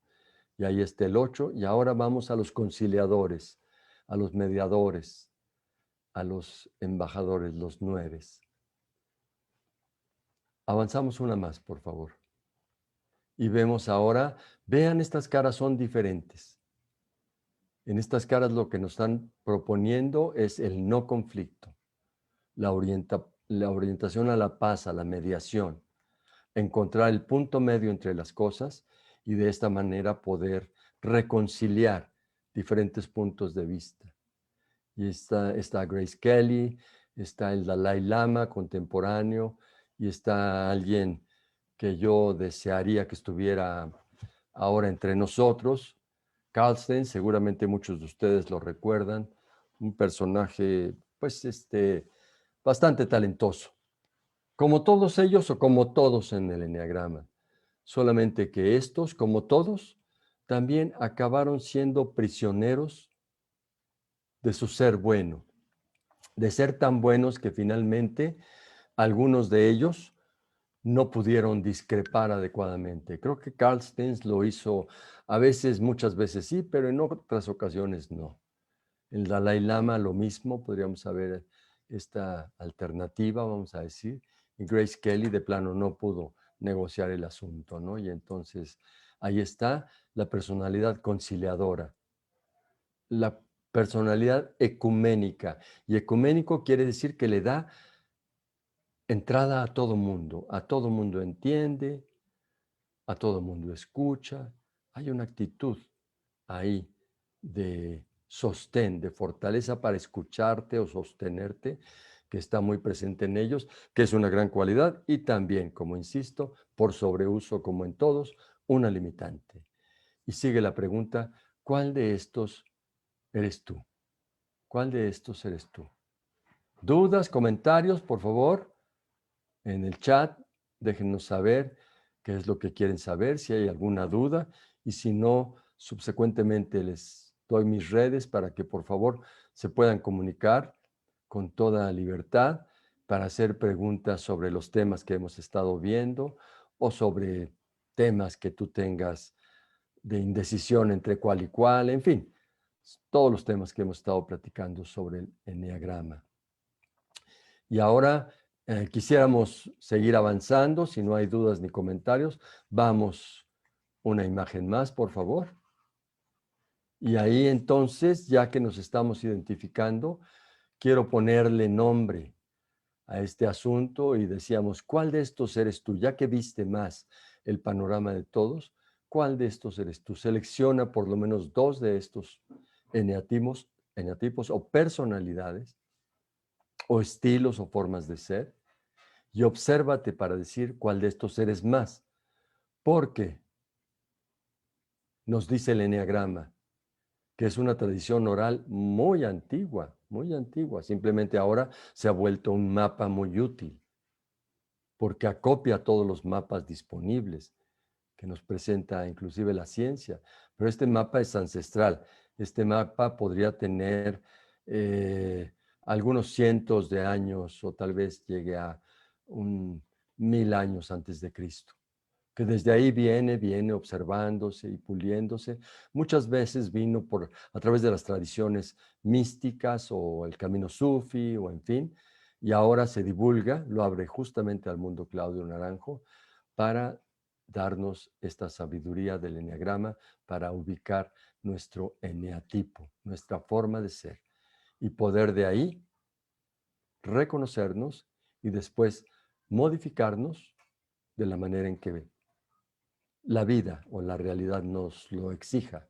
Y ahí está el 8, y ahora vamos a los conciliadores, a los mediadores, a los embajadores, los 9. Avanzamos una más, por favor. Y vemos ahora, vean, estas caras son diferentes. En estas caras lo que nos están proponiendo es el no conflicto, la orientación a la paz, a la mediación, encontrar el punto medio entre las cosas y de esta manera poder reconciliar diferentes puntos de vista. Y está Grace Kelly, está el Dalai Lama contemporáneo y está alguien que yo desearía que estuviera ahora entre nosotros, Carlsen. Seguramente muchos de ustedes lo recuerdan, un personaje pues bastante talentoso, como todos ellos o como todos en el eneagrama, solamente que estos, como todos, también acabaron siendo prisioneros de su ser bueno, de ser tan buenos que finalmente algunos de ellos no pudieron discrepar adecuadamente. Creo que Carl Stenz lo hizo a veces, muchas veces sí, pero en otras ocasiones no. El Dalai Lama lo mismo, podríamos saber esta alternativa, vamos a decir, y Grace Kelly de plano no pudo negociar el asunto, ¿no? Y entonces ahí está la personalidad conciliadora, la personalidad ecuménica, y ecuménico quiere decir que le da entrada a todo mundo entiende, a todo mundo escucha. Hay una actitud ahí de sostén, de fortaleza para escucharte o sostenerte, que está muy presente en ellos, que es una gran cualidad y también, como insisto, por sobreuso como en todos, una limitante. Y sigue la pregunta, ¿cuál de estos eres tú? ¿Cuál de estos eres tú? ¿Dudas, comentarios, por favor? En el chat, déjenos saber qué es lo que quieren saber, si hay alguna duda, y si no, subsecuentemente les doy mis redes para que por favor se puedan comunicar con toda libertad para hacer preguntas sobre los temas que hemos estado viendo o sobre temas que tú tengas de indecisión entre cuál y cuál, en fin, todos los temas que hemos estado platicando sobre el enneagrama. Y ahora quisiéramos seguir avanzando, si no hay dudas ni comentarios. Vamos una imagen más, por favor. Y ahí entonces, ya que nos estamos identificando, quiero ponerle nombre a este asunto y decíamos, ¿cuál de estos eres tú? Ya que viste más el panorama de todos, ¿cuál de estos eres tú? Selecciona por lo menos 2 de estos eneatipos o personalidades o estilos o formas de ser y obsérvate para decir cuál de estos eres más, porque nos dice el eneagrama que es una tradición oral muy antigua, simplemente ahora se ha vuelto un mapa muy útil, porque acopia todos los mapas disponibles que nos presenta inclusive la ciencia, pero este mapa es ancestral, este mapa podría tener algunos cientos de años o tal vez llegue a 1000 años antes de Cristo, que desde ahí viene observándose y puliéndose. Muchas veces vino a través de las tradiciones místicas o el camino sufi o en fin, y ahora se divulga, lo abre justamente al mundo Claudio Naranjo para darnos esta sabiduría del eneagrama para ubicar nuestro eneatipo, nuestra forma de ser y poder de ahí reconocernos y después modificarnos de la manera en que la vida o la realidad nos lo exija.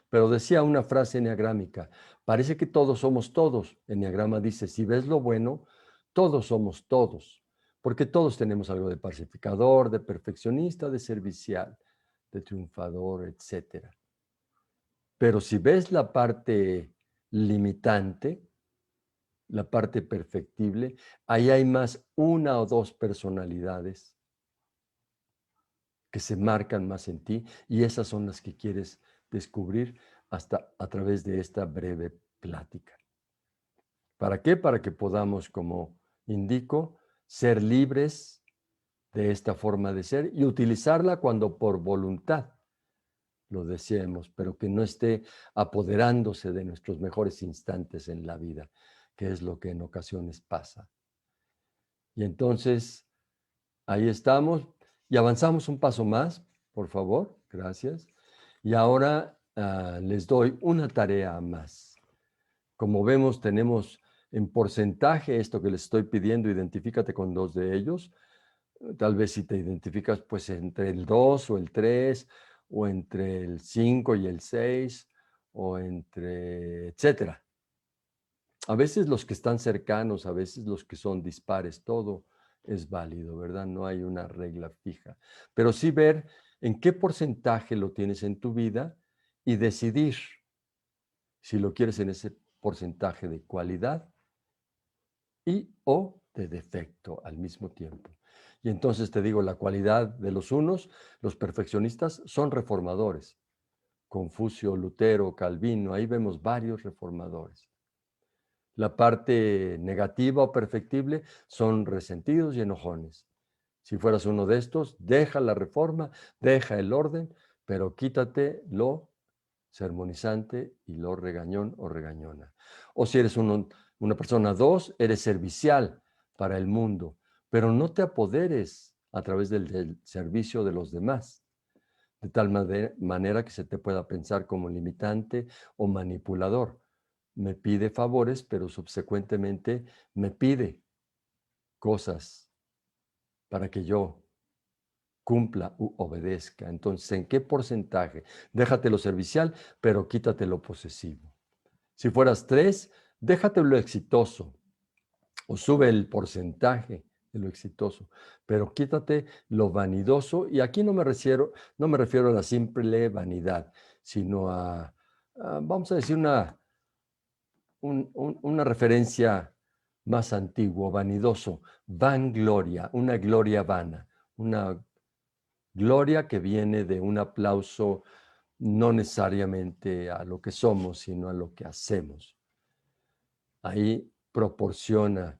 Pero decía una frase eneagrámica, parece que todos somos todos. Eneagrama dice, si ves lo bueno, todos somos todos, porque todos tenemos algo de pacificador, de perfeccionista, de servicial, de triunfador, etc. Pero si ves la parte limitante, la parte perfectible, ahí hay más una o dos personalidades que se marcan más en ti y esas son las que quieres descubrir hasta a través de esta breve plática. ¿Para qué? Para que podamos, como indico, ser libres de esta forma de ser y utilizarla cuando por voluntad lo deseemos, pero que no esté apoderándose de nuestros mejores instantes en la vida, que es lo que en ocasiones pasa. Y entonces, ahí estamos y avanzamos un paso más, por favor, gracias. Y ahora les doy una tarea más. Como vemos, tenemos en porcentaje esto que les estoy pidiendo, identifícate con 2 de ellos. Tal vez si te identificas pues entre el 2 o el 3 o entre el 5 y el 6 o entre etcétera. A veces los que están cercanos, a veces los que son dispares, todo es válido, ¿verdad? No hay una regla fija. Pero sí ver en qué porcentaje lo tienes en tu vida y decidir si lo quieres en ese porcentaje de cualidad y o de defecto al mismo tiempo. Y entonces te digo, la cualidad de los unos, los perfeccionistas, son reformadores. Confucio, Lutero, Calvino, ahí vemos varios reformadores. La parte negativa o perfectible son resentidos y enojones. Si fueras uno de estos, deja la reforma, deja el orden, pero quítate lo sermonizante y lo regañón o regañona. O si eres una persona 2, eres servicial para el mundo, pero no te apoderes a través del servicio de los demás, de tal manera que se te pueda pensar como limitante o manipulador. Me pide favores, pero subsecuentemente me pide cosas para que yo cumpla u obedezca. Entonces, ¿en qué porcentaje? Déjate lo servicial, pero quítate lo posesivo. Si fueras 3, déjate lo exitoso o sube el porcentaje de lo exitoso, pero quítate lo vanidoso. Y aquí no me refiero a la simple vanidad, sino vamos a decir, una referencia más antigua, vanidoso, vangloria, una gloria vana, una gloria que viene de un aplauso no necesariamente a lo que somos, sino a lo que hacemos. Ahí proporciona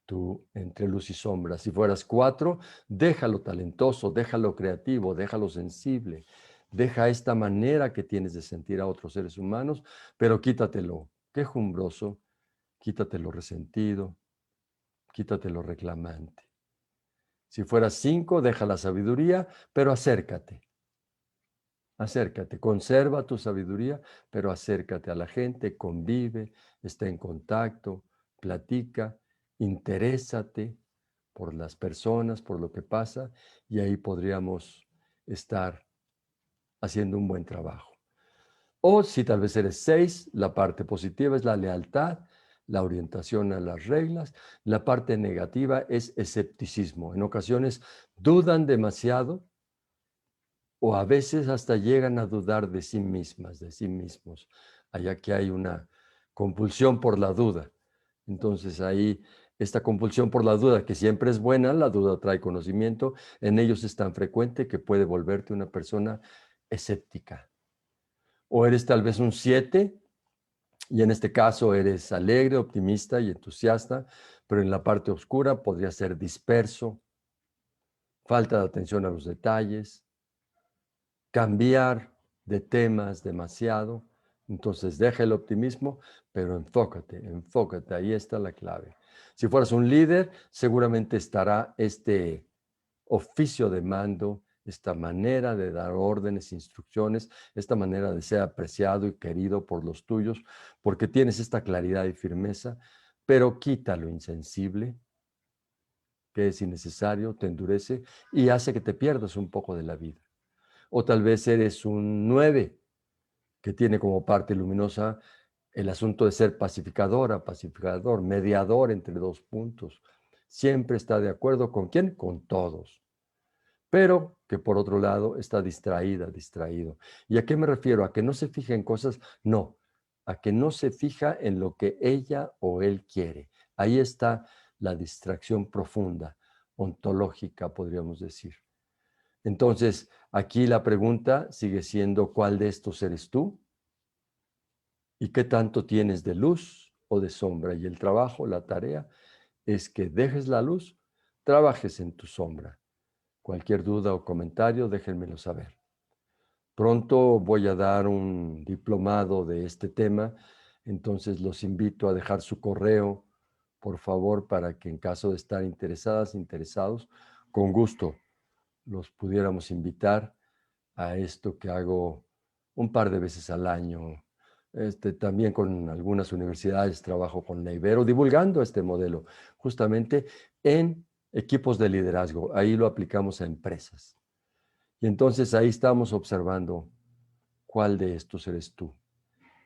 tú entre luz y sombra. Si fueras 4, déjalo talentoso, déjalo creativo, déjalo sensible, deja esta manera que tienes de sentir a otros seres humanos, pero quítatelo quejumbroso, quítatelo resentido, quítatelo reclamante. Si fueras 5, deja la sabiduría, pero acércate. Acércate, conserva tu sabiduría, pero acércate a la gente, convive, está en contacto, platica, interésate por las personas, por lo que pasa, y ahí podríamos estar haciendo un buen trabajo. O si tal vez eres 6, la parte positiva es la lealtad, la orientación a las reglas. La parte negativa es escepticismo. En ocasiones dudan demasiado o a veces hasta llegan a dudar de sí mismas, de sí mismos, allá que hay una compulsión por la duda. Entonces ahí esta compulsión por la duda, que siempre es buena, la duda trae conocimiento, en ellos es tan frecuente que puede volverte una persona escéptica. O eres tal vez un 7 y en este caso eres alegre, optimista y entusiasta, pero en la parte oscura podría ser disperso, falta de atención a los detalles, cambiar de temas demasiado. Entonces deja el optimismo, pero enfócate, ahí está la clave. Si fueras un líder, seguramente estará este oficio de mando, esta manera de dar órdenes, instrucciones, esta manera de ser apreciado y querido por los tuyos, porque tienes esta claridad y firmeza, pero quita lo insensible, que es innecesario, te endurece y hace que te pierdas un poco de la vida. O tal vez eres un 9 que tiene como parte luminosa el asunto de ser pacificadora, pacificador, mediador entre dos puntos. Siempre está de acuerdo con quién, con todos, pero que por otro lado está distraído. ¿Y a qué me refiero? ¿A que no se fija en cosas? No, a que no se fija en lo que ella o él quiere. Ahí está la distracción profunda, ontológica, podríamos decir. Entonces, aquí la pregunta sigue siendo, ¿cuál de estos eres tú? ¿Y qué tanto tienes de luz o de sombra? Y el trabajo, la tarea, es que dejes la luz, trabajes en tu sombra. Cualquier duda o comentario, déjenmelo saber. Pronto voy a dar un diplomado de este tema, entonces los invito a dejar su correo, por favor, para que en caso de estar interesados, con gusto los pudiéramos invitar a esto que hago un par de veces al año. También con algunas universidades trabajo con la Ibero, divulgando este modelo, justamente en equipos de liderazgo. Ahí lo aplicamos a empresas. Y entonces ahí estamos observando cuál de estos eres tú.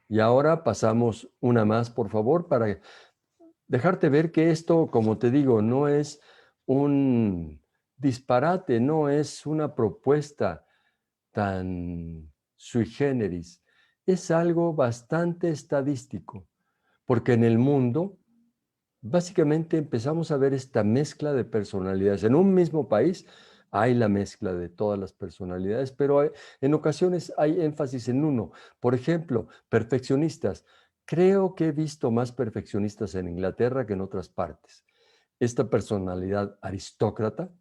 Y ahora pasamos una más, por favor, para dejarte ver que esto, como te digo, no es un disparate, no es una propuesta tan sui generis, es algo bastante estadístico, porque en el mundo básicamente empezamos a ver esta mezcla de personalidades. En un mismo país hay la mezcla de todas las personalidades, pero en ocasiones hay énfasis en uno. Por ejemplo, perfeccionistas. Creo que he visto más perfeccionistas en Inglaterra que en otras partes. Esta personalidad aristócrata,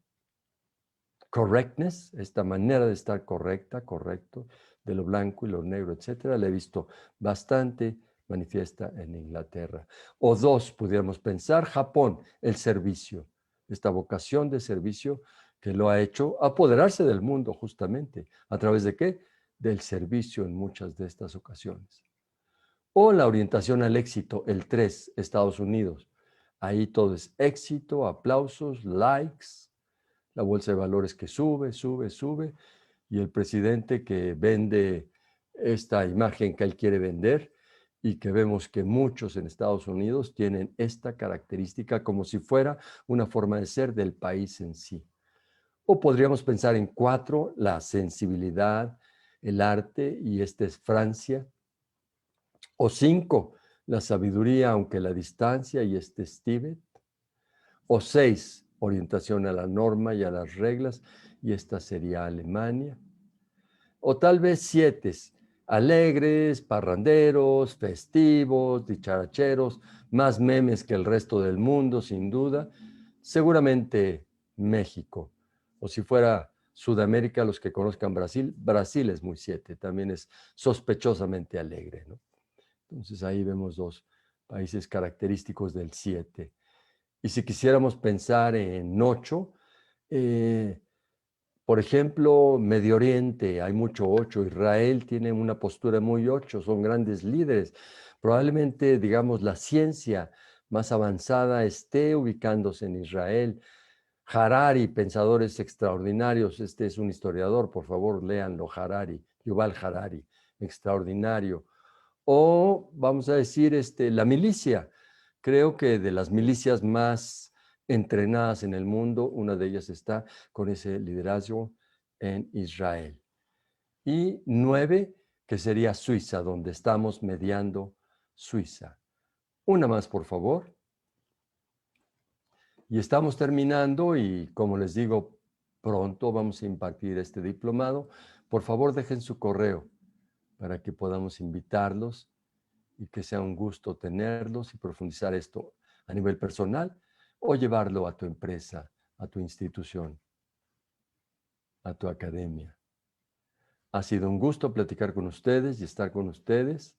correctness, esta manera de estar correcta, correcto, de lo blanco y lo negro, etcétera, la he visto bastante manifiesta en Inglaterra. O dos, pudiéramos pensar, Japón, el servicio, esta vocación de servicio que lo ha hecho apoderarse del mundo justamente. ¿A través de qué? Del servicio en muchas de estas ocasiones. O la orientación al éxito, el 3, Estados Unidos. Ahí todo es éxito, aplausos, likes, la bolsa de valores que sube, sube, sube, y el presidente que vende esta imagen que él quiere vender y que vemos que muchos en Estados Unidos tienen esta característica como si fuera una forma de ser del país en sí. O podríamos pensar en 4, la sensibilidad, el arte, y este es Francia. O 5, la sabiduría, aunque la distancia, y este es Tíbet. O 6, orientación a la norma y a las reglas, y esta sería Alemania. O tal vez 7, alegres, parranderos, festivos, dicharacheros, más memes que el resto del mundo, sin duda. Seguramente México. O si fuera Sudamérica, los que conozcan Brasil, Brasil es muy 7, también es sospechosamente alegre, ¿no? Entonces ahí vemos 2 países característicos del 7. Y si quisiéramos pensar en 8, por ejemplo, Medio Oriente, hay mucho 8. Israel tiene una postura muy 8, son grandes líderes. Probablemente, digamos, la ciencia más avanzada esté ubicándose en Israel. Harari, pensadores extraordinarios. Este es un historiador, por favor, léanlo, Harari, Yuval Harari, extraordinario. O vamos a decir, la milicia. Creo que de las milicias más entrenadas en el mundo, una de ellas está con ese liderazgo en Israel. Y 9, que sería Suiza, donde estamos mediando Suiza. Una más, por favor. Y estamos terminando y, como les digo, pronto vamos a impartir este diplomado. Por favor, dejen su correo para que podamos invitarlos y que sea un gusto tenerlos y profundizar esto a nivel personal o llevarlo a tu empresa, a tu institución, a tu academia. Ha sido un gusto platicar con ustedes y estar con ustedes,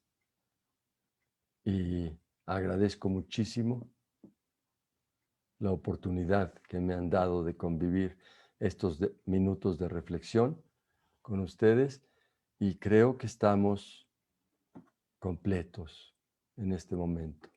y agradezco muchísimo la oportunidad que me han dado de convivir estos minutos de reflexión con ustedes, y creo que estamos completos en este momento.